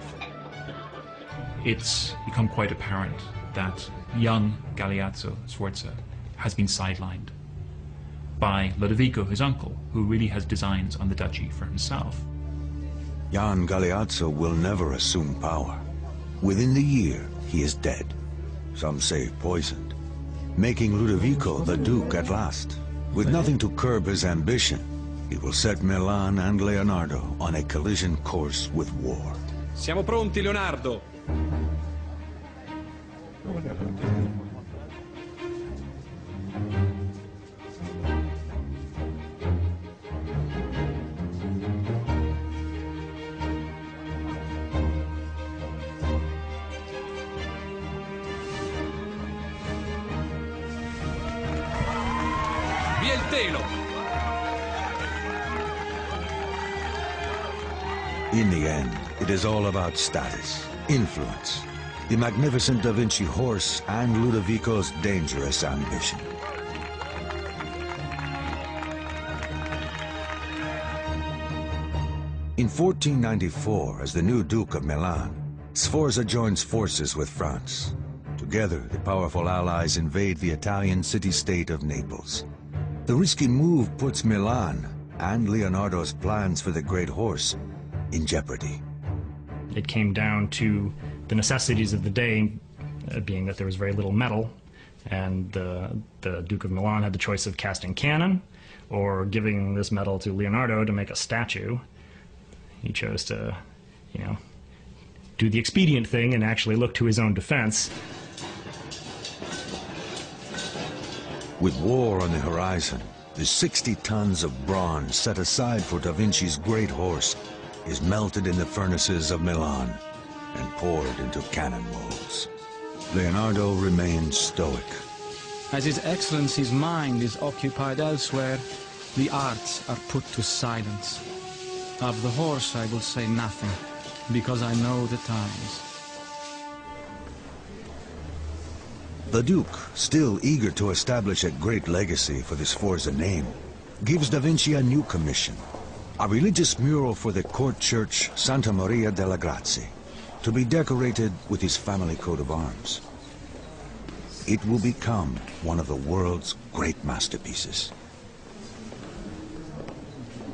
It's become quite apparent that young Galeazzo Sforza has been sidelined by Ludovico, his uncle, who really has designs on the duchy for himself. Jan Galeazzo will never assume power. Within the year, he is dead. Some say poisoned, making Ludovico the Duke at last. With nothing to curb his ambition, he will set Milan and Leonardo on a collision course with war. Siamo pronti, Leonardo! Via il telo! In the end, it is all about status, influence, the magnificent Da Vinci horse, and Ludovico's dangerous ambition. In 1494, as the new Duke of Milan, Sforza joins forces with France. Together, the powerful allies invade the Italian city-state of Naples. The risky move puts Milan and Leonardo's plans for the great horse in jeopardy. It came down to the necessities of the day, being that there was very little metal, and the Duke of Milan had the choice of casting cannon or giving this metal to Leonardo to make a statue. He chose to, do the expedient thing and actually look to his own defense. With war on the horizon, the 60 tons of bronze set aside for Da Vinci's great horse is melted in the furnaces of Milan and poured into cannon molds. Leonardo remains stoic. As His Excellency's mind is occupied elsewhere, the arts are put to silence. Of the horse I will say nothing, because I know the times. The Duke, still eager to establish a great legacy for the Sforza name, gives Da Vinci a new commission, a religious mural for the court church Santa Maria della Grazie, to be decorated with his family coat of arms. it will become one of the world's great masterpieces.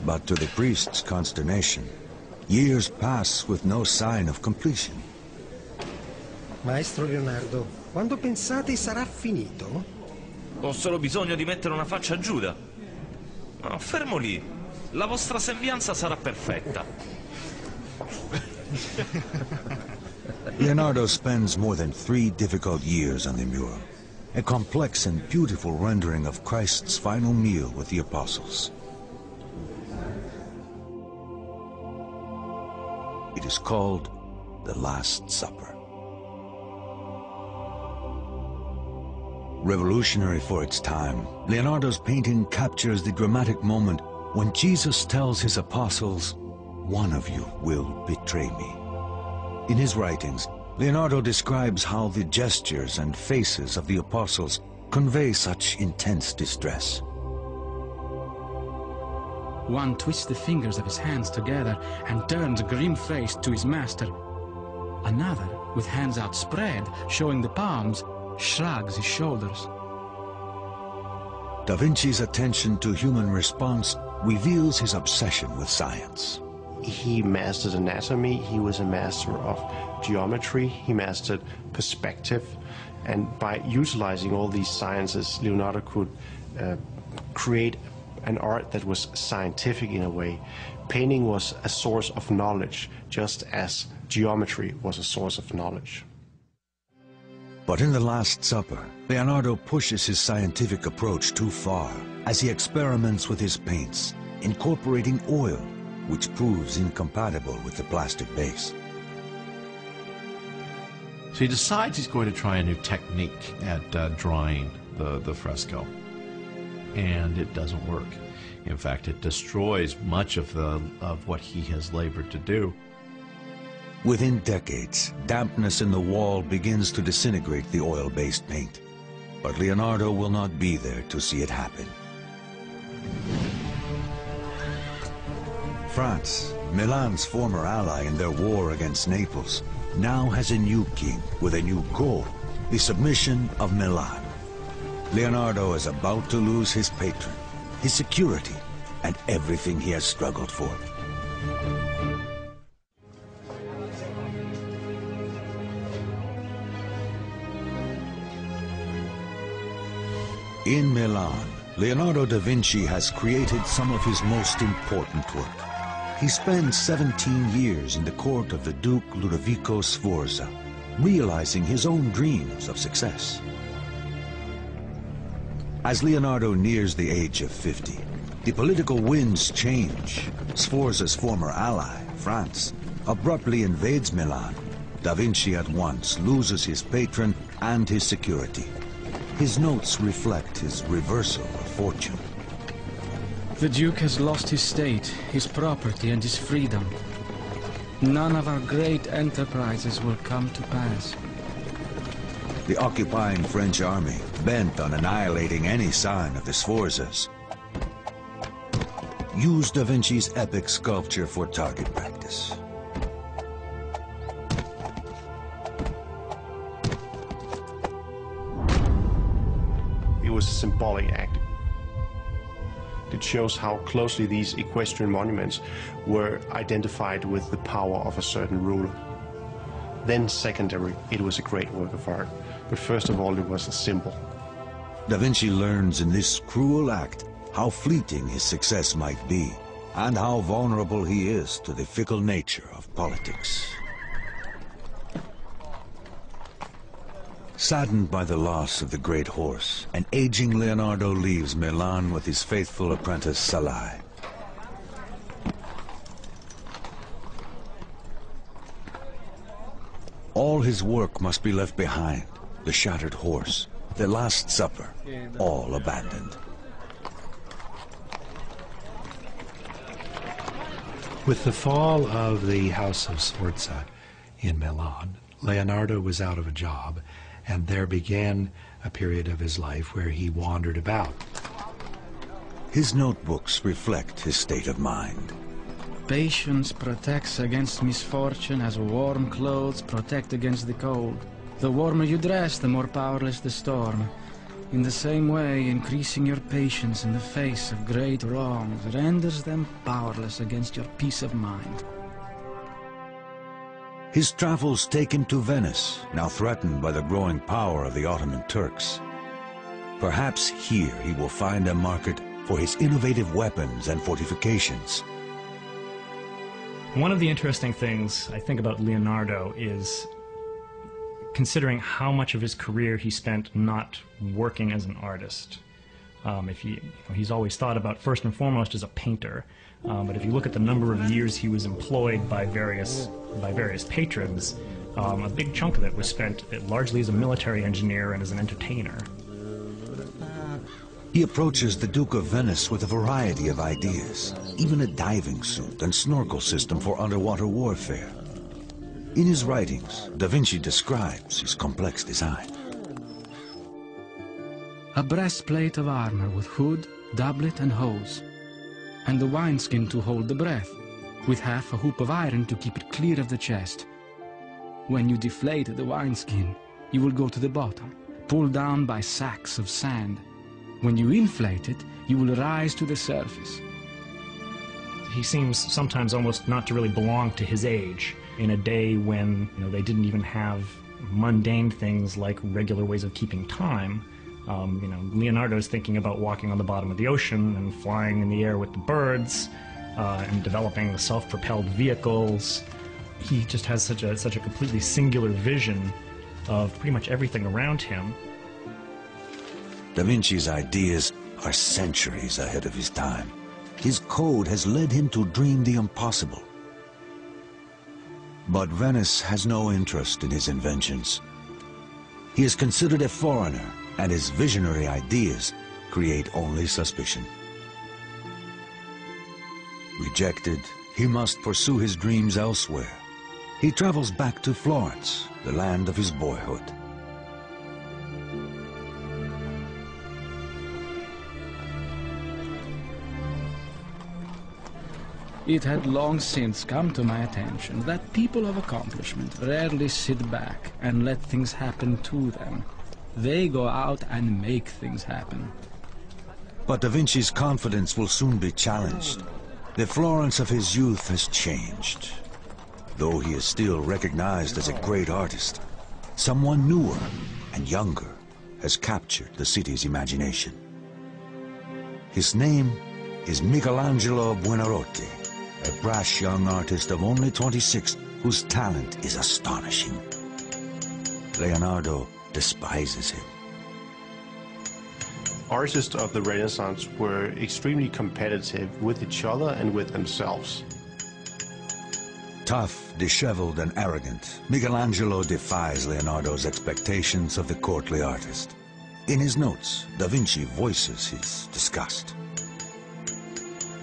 But to the priest's consternation, years pass with no sign of completion. Maestro Leonardo, quando pensate sarà finito? Ho solo bisogno di mettere una faccia a Giuda. No, fermo lì. La vostra sembianza sarà perfetta. Leonardo spends more than 3 difficult years on the mural, a complex and beautiful rendering of Christ's final meal with the apostles. It is called the Last Supper. Revolutionary for its time, Leonardo's painting captures the dramatic moment when Jesus tells his apostles, "One of you will betray me." In his writings, Leonardo describes how the gestures and faces of the apostles convey such intense distress. One twists the fingers of his hands together and turns grim-faced to his master. Another, with hands outspread, showing the palms, shrugs his shoulders. Da Vinci's attention to human response reveals his obsession with science. He mastered anatomy, he was a master of geometry, he mastered perspective, and by utilizing all these sciences, Leonardo could create an art that was scientific in a way. Painting was a source of knowledge, just as geometry was a source of knowledge. But in the Last Supper, Leonardo pushes his scientific approach too far as he experiments with his paints, incorporating oil, which proves incompatible with the plastic base. So he decides he's going to try a new technique at drawing the fresco, and it doesn't work. In fact, it destroys much of what he has labored to do. Within decades, dampness in the wall begins to disintegrate the oil-based paint. But Leonardo will not be there to see it happen. France, Milan's former ally in their war against Naples, now has a new king with a new goal, the submission of Milan. Leonardo is about to lose his patron, his security, and everything he has struggled for. In Milan, Leonardo da Vinci has created some of his most important work. He spends 17 years in the court of the Duke Ludovico Sforza, realizing his own dreams of success. As Leonardo nears the age of 50, the political winds change. Sforza's former ally, France, abruptly invades Milan. Da Vinci at once loses his patron and his security. His notes reflect his reversal of fortune. The Duke has lost his state, his property, and his freedom. None of our great enterprises will come to pass. The occupying French army, bent on annihilating any sign of the Sforzas, used Da Vinci's epic sculpture for target practice. It was a symbolic act. It shows how closely these equestrian monuments were identified with the power of a certain ruler. Then secondary, it was a great work of art. But first of all, it was a symbol. Da Vinci learns in this cruel act how fleeting his success might be, and how vulnerable he is to the fickle nature of politics. Saddened by the loss of the great horse, an aging Leonardo leaves Milan with his faithful apprentice Salai. All his work must be left behind, the shattered horse, the Last Supper, all abandoned. With the fall of the House of Sforza in Milan, Leonardo was out of a job, and there began a period of his life where he wandered about. His notebooks reflect his state of mind. Patience protects against misfortune as warm clothes protect against the cold. The warmer you dress, the more powerless the storm. In the same way, increasing your patience in the face of great wrongs renders them powerless against your peace of mind. His travels take him to Venice, now threatened by the growing power of the Ottoman Turks. Perhaps here he will find a market for his innovative weapons and fortifications. One of the interesting things I think about Leonardo is considering how much of his career he spent not working as an artist. He's always thought about first and foremost as a painter, but if you look at the number of years he was employed by various patrons, a big chunk of it was spent largely as a military engineer and as an entertainer. He approaches the Duke of Venice with a variety of ideas, even a diving suit and snorkel system for underwater warfare. In his writings, DaVinci describes his complex design. A breastplate of armor with hood, doublet and hose, and the wineskin to hold the breath, with half a hoop of iron to keep it clear of the chest. When you deflate the wineskin, you will go to the bottom, pulled down by sacks of sand. When you inflate it, you will rise to the surface. He seems sometimes almost not to really belong to his age, in a day when they didn't even have mundane things like regular ways of keeping time. Leonardo's thinking about walking on the bottom of the ocean and flying in the air with the birds and developing self-propelled vehicles. He just has such a completely singular vision of pretty much everything around him. Da Vinci's ideas are centuries ahead of his time. His code has led him to dream the impossible. But Venice has no interest in his inventions. He is considered a foreigner, and his visionary ideas create only suspicion. Rejected, he must pursue his dreams elsewhere. He travels back to Florence, the land of his boyhood. It had long since come to my attention that people of accomplishment rarely sit back and let things happen to them. They go out and make things happen. But Da Vinci's confidence will soon be challenged. The Florence of his youth has changed. Though he is still recognized as a great artist, someone newer and younger has captured the city's imagination. His name is Michelangelo Buonarroti, a brash young artist of only 26 whose talent is astonishing. Leonardo despises him. Artists of the Renaissance were extremely competitive with each other and with themselves. Tough, disheveled, and arrogant, Michelangelo defies Leonardo's expectations of the courtly artist. In his notes, Da Vinci voices his disgust.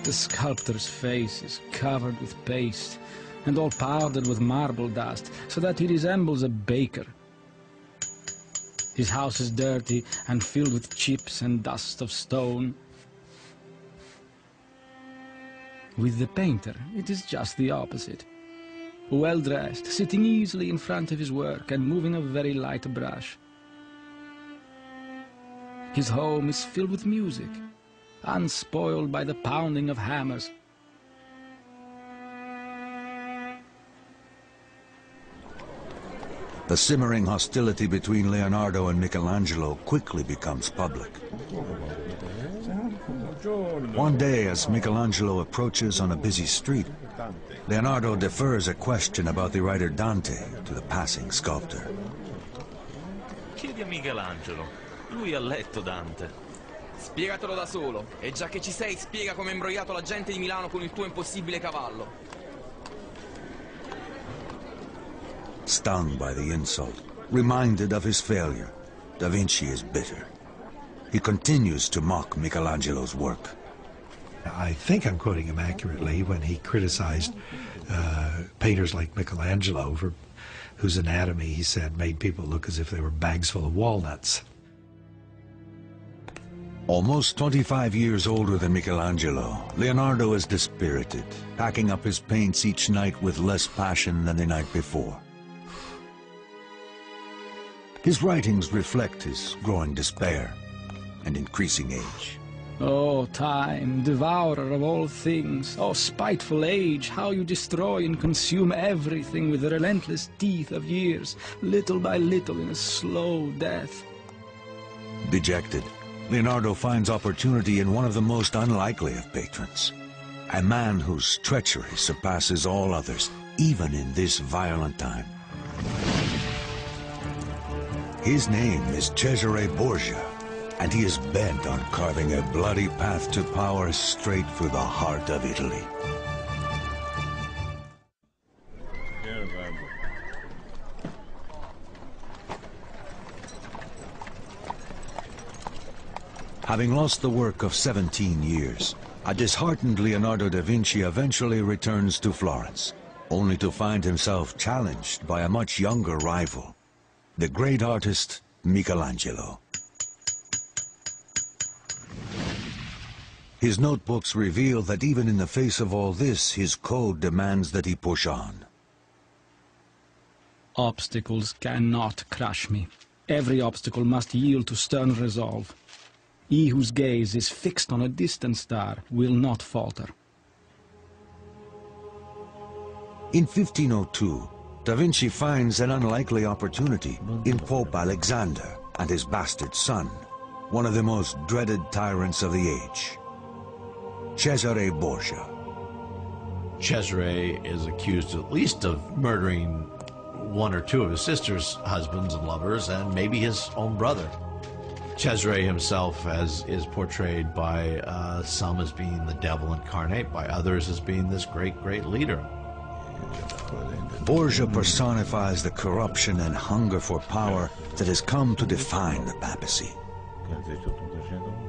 The sculptor's face is covered with paste and all powdered with marble dust, so that he resembles a baker. His house is dirty and filled with chips and dust of stone. With the painter, it is just the opposite. Well-dressed, sitting easily in front of his work and moving a very light brush. His home is filled with music, unspoiled by the pounding of hammers. The simmering hostility between Leonardo and Michelangelo quickly becomes public. One day, as Michelangelo approaches on a busy street, Leonardo defers a question about the writer Dante to the passing sculptor. Chiedi a Michelangelo. Lui ha letto Dante. Spiegatelo da solo. E già che ci sei, spiega come hai imbrogliato la gente di Milano con il tuo impossibile cavallo. Stung by the insult, reminded of his failure, Da Vinci is bitter. He continues to mock Michelangelo's work. I think I'm quoting him accurately when he criticized painters like Michelangelo for whose anatomy, he said, made people look as if they were bags full of walnuts. Almost 25 years older than Michelangelo, Leonardo is dispirited, packing up his paints each night with less passion than the night before. His writings reflect his growing despair and increasing age. Oh, time, devourer of all things, oh, spiteful age, how you destroy and consume everything with the relentless teeth of years, little by little in a slow death. Dejected, Leonardo finds opportunity in one of the most unlikely of patrons, a man whose treachery surpasses all others, even in this violent time. His name is Cesare Borgia, and he is bent on carving a bloody path to power straight through the heart of Italy. Having lost the work of 17 years, a disheartened Leonardo da Vinci eventually returns to Florence, only to find himself challenged by a much younger rival, the great artist Michelangelo. His notebooks reveal that even in the face of all this, his code demands that he push on. Obstacles cannot crush me. Every obstacle must yield to stern resolve. He whose gaze is fixed on a distant star will not falter. In 1502, Da Vinci finds an unlikely opportunity in Pope Alexander and his bastard son, one of the most dreaded tyrants of the age, Cesare Borgia. Cesare is accused at least of murdering one or two of his sister's husbands and lovers, and maybe his own brother. Cesare himself is portrayed by some as being the devil incarnate, by others as being this great leader. Borgia personifies the corruption and hunger for power that has come to define the papacy.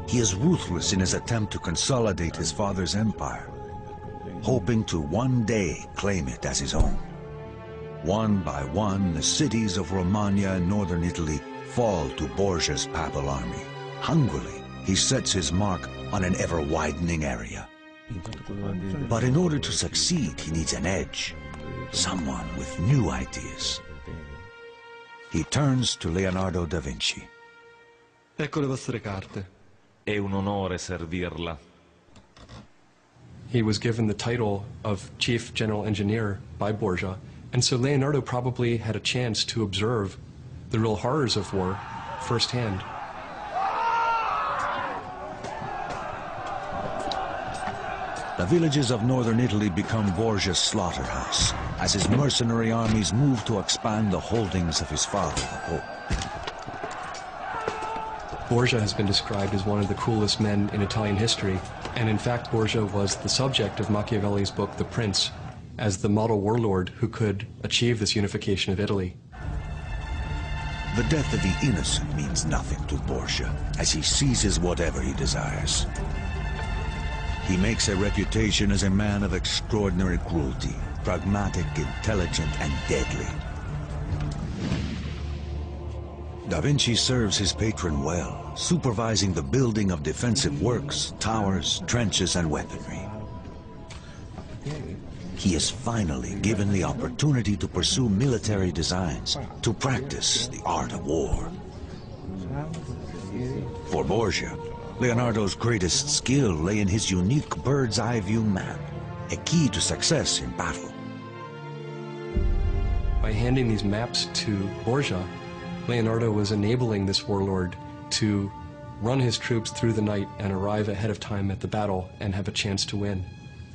He is ruthless in his attempt to consolidate his father's empire, hoping to one day claim it as his own. One by one, the cities of Romagna and northern Italy fall to Borgia's papal army. Hungrily, he sets his mark on an ever-widening area. But in order to succeed, he needs an edge, someone with new ideas. He turns to Leonardo da Vinci. Ecco le vostre carte. È un onore servirla. He was given the title of Chief General Engineer by Borgia, and so Leonardo probably had a chance to observe the real horrors of war firsthand. The villages of northern Italy become Borgia's slaughterhouse, as his mercenary armies move to expand the holdings of his father, the Pope. Borgia has been described as one of the cruelest men in Italian history, and in fact Borgia was the subject of Machiavelli's book The Prince, as the model warlord who could achieve this unification of Italy. The death of the innocent means nothing to Borgia, as he seizes whatever he desires. He makes a reputation as a man of extraordinary cruelty, pragmatic, intelligent, and deadly. Da Vinci serves his patron well, supervising the building of defensive works, towers, trenches, and weaponry. He is finally given the opportunity to pursue military designs, to practice the art of war. For Borgia, Leonardo's greatest skill lay in his unique bird's-eye view map, a key to success in battle. By handing these maps to Borgia, Leonardo was enabling this warlord to run his troops through the night and arrive ahead of time at the battle and have a chance to win.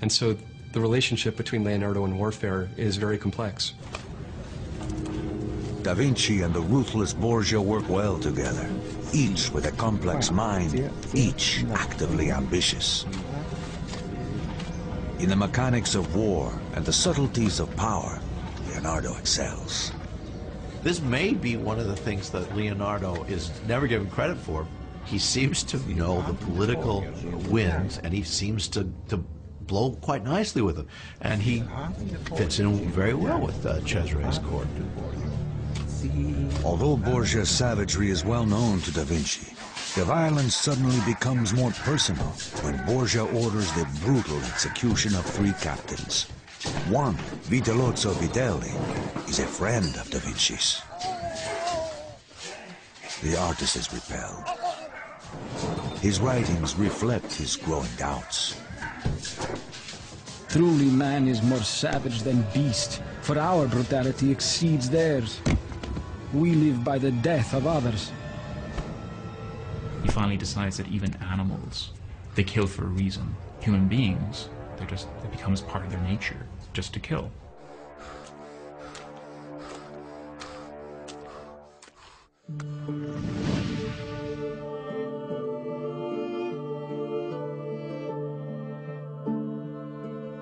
And so the relationship between Leonardo and warfare is very complex. Da Vinci and the ruthless Borgia work well together, each with a complex mind, each actively ambitious. In the mechanics of war and the subtleties of power, Leonardo excels. This may be one of the things that Leonardo is never given credit for. He seems to know the political winds, and he seems to blow quite nicely with them. And he fits in very well with Cesare's court. Although Borgia's savagery is well known to Da Vinci, the violence suddenly becomes more personal when Borgia orders the brutal execution of 3 captains. One, Vitellozzo Vitelli, is a friend of Da Vinci's. the artist is repelled. His writings reflect his growing doubts. Truly man is more savage than beast, for our brutality exceeds theirs. We live by the death of others. He finally decides that even animals, they kill for a reason. Human beings, it becomes part of their nature, just to kill.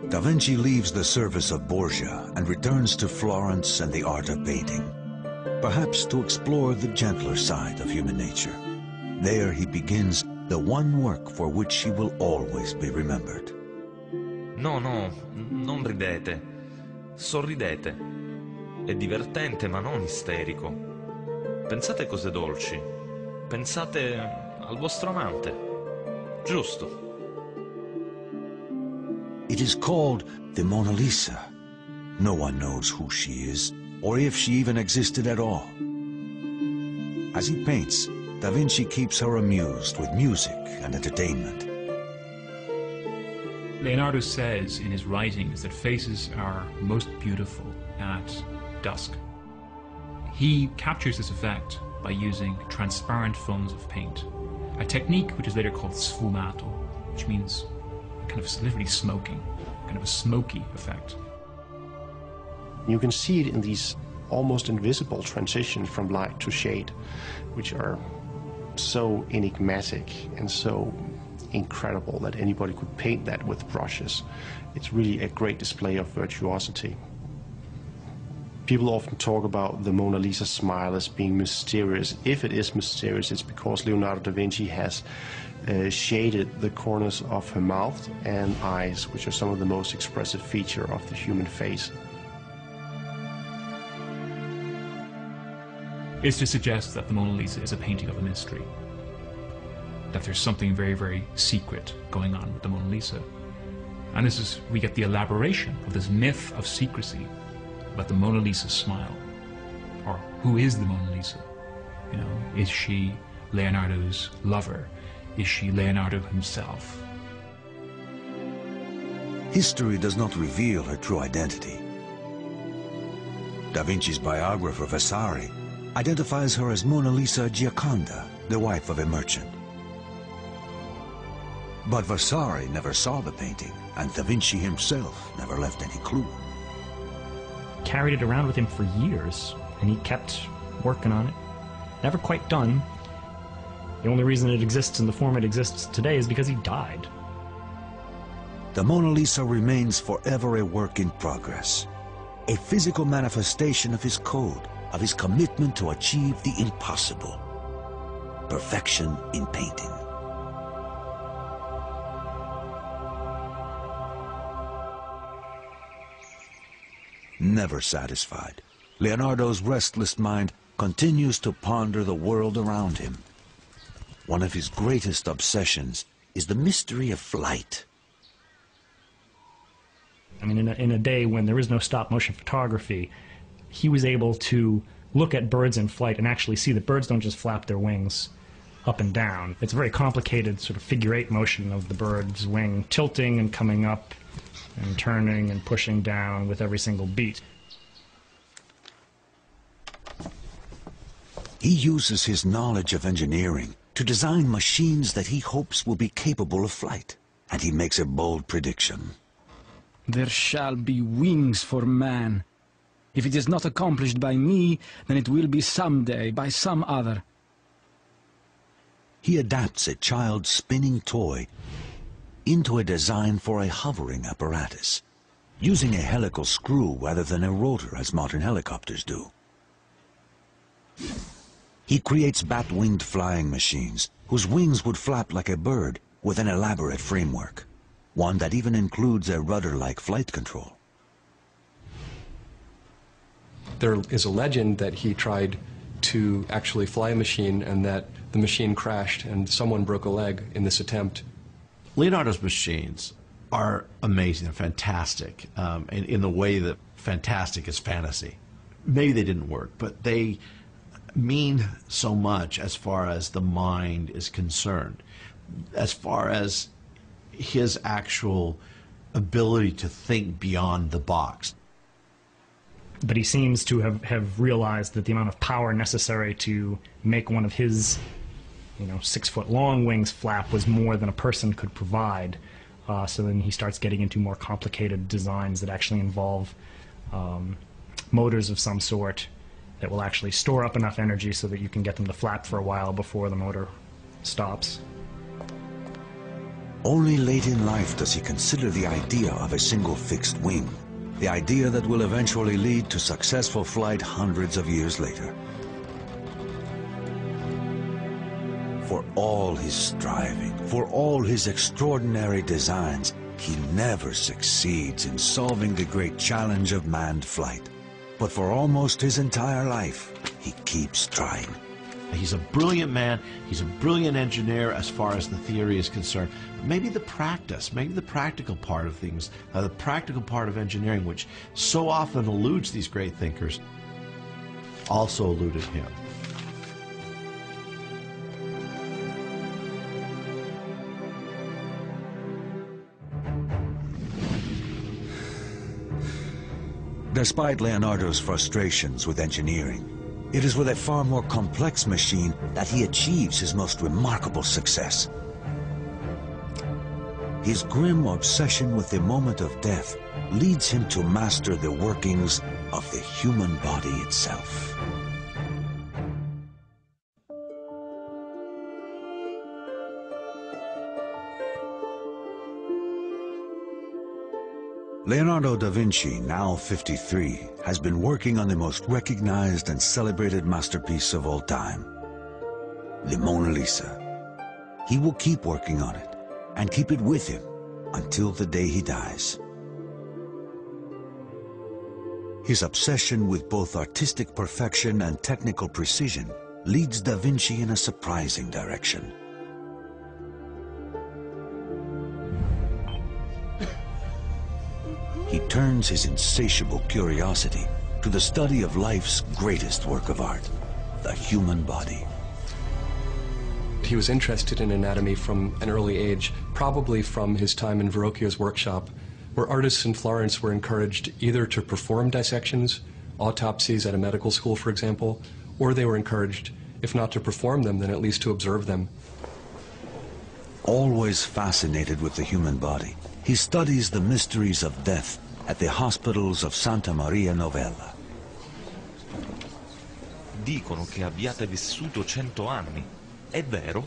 Da Vinci leaves the service of Borgia and returns to Florence and the art of painting, perhaps to explore the gentler side of human nature. There he begins the one work for which he will always be remembered. No, non ridete. Sorridete. È divertente ma non isterico. Pensate cose dolci. Pensate al vostro amante. Giusto. It is called the Mona Lisa. No one knows who she is, or if she even existed at all. As he paints, Da Vinci keeps her amused with music and entertainment. Leonardo says in his writings that faces are most beautiful at dusk. He captures this effect by using transparent films of paint, a technique which is later called sfumato, which means kind of literally smoking, kind of a smoky effect. You can see it in these almost invisible transitions from light to shade, which are so enigmatic and so incredible that anybody could paint that with brushes. It's really a great display of virtuosity. People often talk about the Mona Lisa smile as being mysterious. If it is mysterious, it's because Leonardo da Vinci has shaded the corners of her mouth and eyes, which are some of the most expressive features of the human face. Is to suggest that the Mona Lisa is a painting of a mystery, that there's something very, very secret going on with the Mona Lisa. And this is, we get the elaboration of this myth of secrecy about the Mona Lisa's smile. Or who is the Mona Lisa? You know, is she Leonardo's lover? Is she Leonardo himself? History does not reveal her true identity. Da Vinci's biographer, Vasari, identifies her as Mona Lisa Gioconda, the wife of a merchant. But Vasari never saw the painting, and Da Vinci himself never left any clue. Carried it around with him for years, and he kept working on it. Never quite done. The only reason it exists in the form it exists today is because he died. The Mona Lisa remains forever a work in progress, a physical manifestation of his code, of his commitment to achieve the impossible, perfection in painting. Never satisfied, Leonardo's restless mind continues to ponder the world around him. One of his greatest obsessions is the mystery of flight. I mean, in a day when there is no stop-motion photography, he was able to look at birds in flight and actually see that birds don't just flap their wings up and down. It's a very complicated sort of figure-8 motion of the bird's wing tilting and coming up and turning and pushing down with every single beat. He uses his knowledge of engineering to design machines that he hopes will be capable of flight, and he makes a bold prediction. There shall be wings for man. If it is not accomplished by me, then it will be someday by some other. He adapts a child's spinning toy into a design for a hovering apparatus, using a helical screw rather than a rotor as modern helicopters do. He creates bat-winged flying machines whose wings would flap like a bird with an elaborate framework, one that even includes a rudder-like flight control. There is a legend that he tried to actually fly a machine and that the machine crashed and someone broke a leg in this attempt. Leonardo's machines are amazing and fantastic in the way that fantastic is fantasy. Maybe they didn't work, but they mean so much as far as the mind is concerned, as far as his actual ability to think beyond the box. But he seems to have realized that the amount of power necessary to make one of his 6-foot-long wings flap was more than a person could provide. So then he starts getting into more complicated designs that actually involve motors of some sort that will actually store up enough energy so that you can get them to flap for a while before the motor stops. Only late in life does he consider the idea of a single fixed wing, the idea that will eventually lead to successful flight hundreds of years later. For all his striving, for all his extraordinary designs, he never succeeds in solving the great challenge of manned flight. But for almost his entire life, he keeps trying. He's a brilliant man, he's a brilliant engineer as far as the theory is concerned. But maybe the practice, maybe the practical part of things, the practical part of engineering, which so often eludes these great thinkers, also eluded him. Despite Leonardo's frustrations with engineering, it is with a far more complex machine that he achieves his most remarkable success. His grim obsession with the moment of death leads him to master the workings of the human body itself. Leonardo da Vinci, now 53, has been working on the most recognized and celebrated masterpiece of all time, the Mona Lisa. He will keep working on it and keep it with him until the day he dies. His obsession with both artistic perfection and technical precision leads da Vinci in a surprising direction. He turns his insatiable curiosity to the study of life's greatest work of art, the human body. He was interested in anatomy from an early age, probably from his time in Verrocchio's workshop, where artists in Florence were encouraged either to perform dissections, autopsies at a medical school, for example, or they were encouraged, if not to perform them, then at least to observe them. Always fascinated with the human body, he studies the mysteries of death at the hospitals of Santa Maria Novella. Dicono che abbiate vissuto 100 anni. È vero?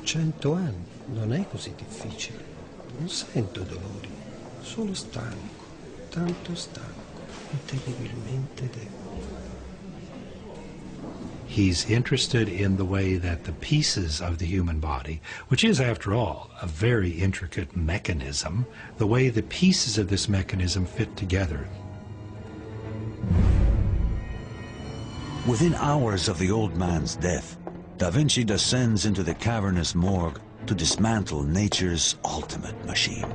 100 anni? Non è così difficile. Non sento dolori. Solo stanco. Tanto stanco. E terribilmente debole. He's interested in the way that the pieces of the human body, which is, after all, a very intricate mechanism, the way the pieces of this mechanism fit together. Within hours of the old man's death, da Vinci descends into the cavernous morgue to dismantle nature's ultimate machine.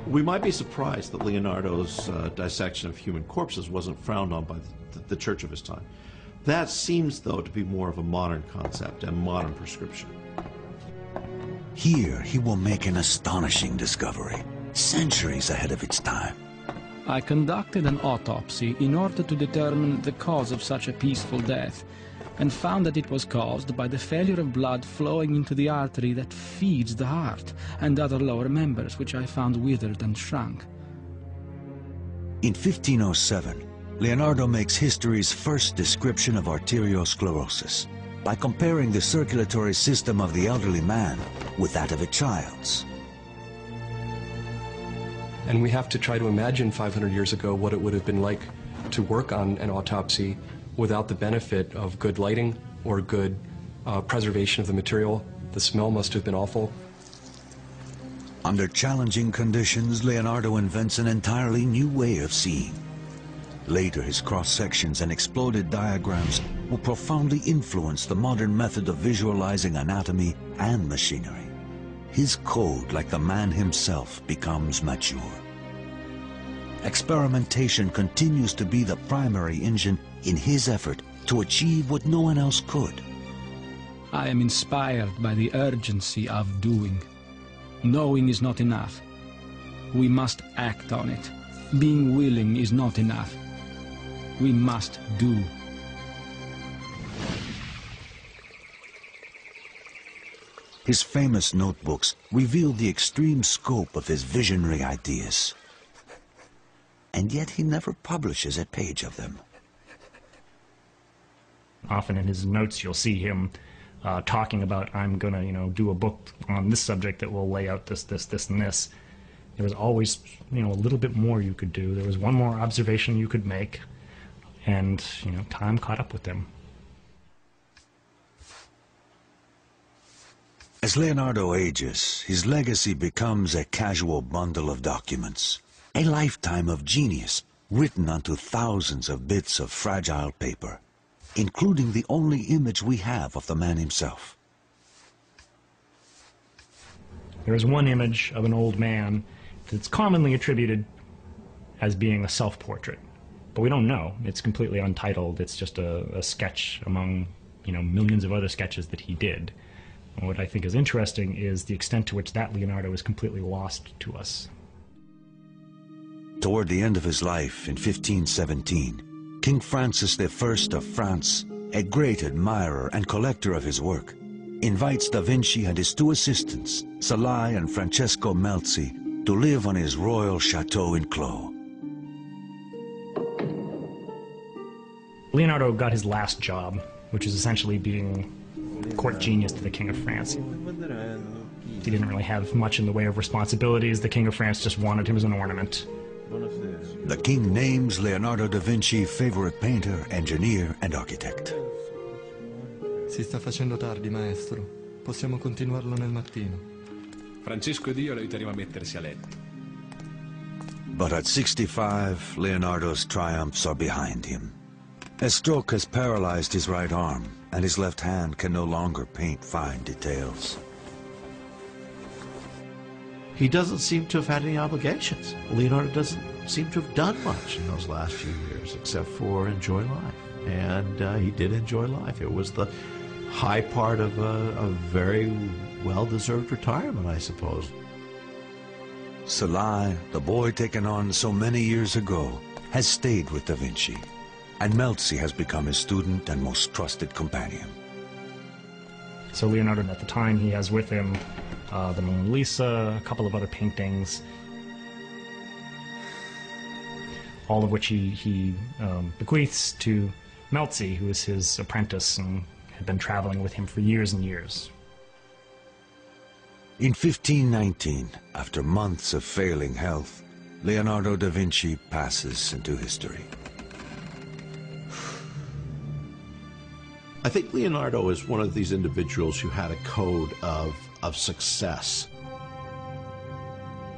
We might be surprised that Leonardo's dissection of human corpses wasn't frowned on by the church of his time. That seems, though, to be more of a modern concept and modern prescription. Here he will make an astonishing discovery, centuries ahead of its time. I conducted an autopsy in order to determine the cause of such a peaceful death, and found that it was caused by the failure of blood flowing into the artery that feeds the heart and other lower members, which I found withered and shrunk. In 1507, Leonardo makes history's first description of arteriosclerosis by comparing the circulatory system of the elderly man with that of a child's. And we have to try to imagine 500 years ago what it would have been like to work on an autopsy without the benefit of good lighting or good preservation of the material. The smell must have been awful. Under challenging conditions, Leonardo invents an entirely new way of seeing. Later, his cross-sections and exploded diagrams will profoundly influence the modern method of visualizing anatomy and machinery. His code, like the man himself, becomes mature. experimentation continues to be the primary engine in his effort to achieve what no one else could. I am inspired by the urgency of doing. Knowing is not enough. We must act on it. Being willing is not enough. We must do. His famous notebooks reveal the extreme scope of his visionary ideas. And yet he never publishes a page of them. Often in his notes you'll see him talking about, I'm going to, do a book on this subject that will lay out this, and this. There was always, a little bit more you could do. There was one more observation you could make, and, time caught up with him. As Leonardo ages, his legacy becomes a casual bundle of documents, a lifetime of genius written onto thousands of bits of fragile paper, including the only image we have of the man himself. There is one image of an old man that's commonly attributed as being a self-portrait, but we don't know. It's completely untitled. It's just a sketch among, millions of other sketches that he did. And what I think is interesting is the extent to which that Leonardo is completely lost to us. Toward the end of his life in 1517, King Francis I of France, a great admirer and collector of his work, invites Da Vinci and his two assistants, Salai and Francesco Melzi, to live on his royal chateau in Clos. Leonardo got his last job, which is essentially being court genius to the King of France. He didn't really have much in the way of responsibilities. The King of France just wanted him as an ornament. The king names Leonardo da Vinci favorite painter, engineer, and architect. Si sta facendo tardi, maestro. Possiamo continuarlo nel mattino. Francesco ed io lo aiuteremo a mettersi a letto. But at 65, Leonardo's triumphs are behind him. A stroke has paralyzed his right arm, and his left hand can no longer paint fine details. He doesn't seem to have had any obligations. Leonardo doesn't seem to have done much in those last few years, except for enjoy life. And he did enjoy life. It was the high part of a very well-deserved retirement, I suppose. Salai, the boy taken on so many years ago, has stayed with Da Vinci, and Melzi has become his student and most trusted companion. So Leonardo, at the time, he has with him the Mona Lisa, a couple of other paintings, all of which he bequeaths to Melzi, who is his apprentice and had been traveling with him for years and years. In 1519, after months of failing health, Leonardo da Vinci passes into history. I think Leonardo is one of these individuals who had a code of success.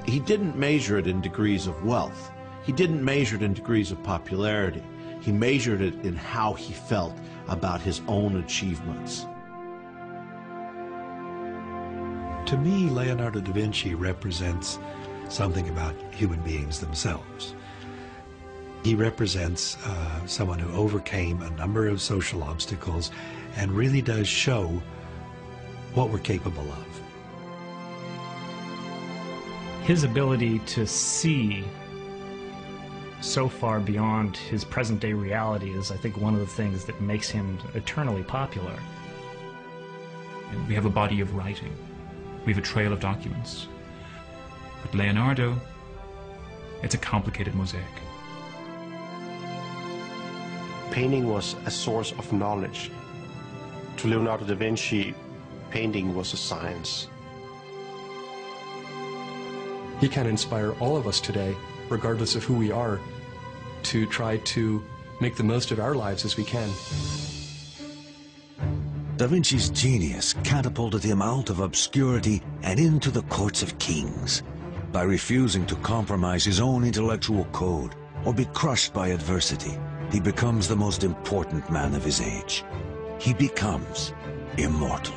He didn't measure it in degrees of wealth. He didn't measure it in degrees of popularity. He measured it in how he felt about his own achievements. To me, Leonardo da Vinci represents something about human beings themselves. He represents someone who overcame a number of social obstacles and really does show what we're capable of. His ability to see so far beyond his present-day reality is, I think, one of the things that makes him eternally popular. And we have a body of writing. We have a trail of documents. With Leonardo, it's a complicated mosaic. Painting was a source of knowledge. To Leonardo da Vinci, painting was a science. He can inspire all of us today, regardless of who we are, to try to make the most of our lives as we can. Da Vinci's genius catapulted him out of obscurity and into the courts of kings. By refusing to compromise his own intellectual code or be crushed by adversity, he becomes the most important man of his age. He becomes immortal.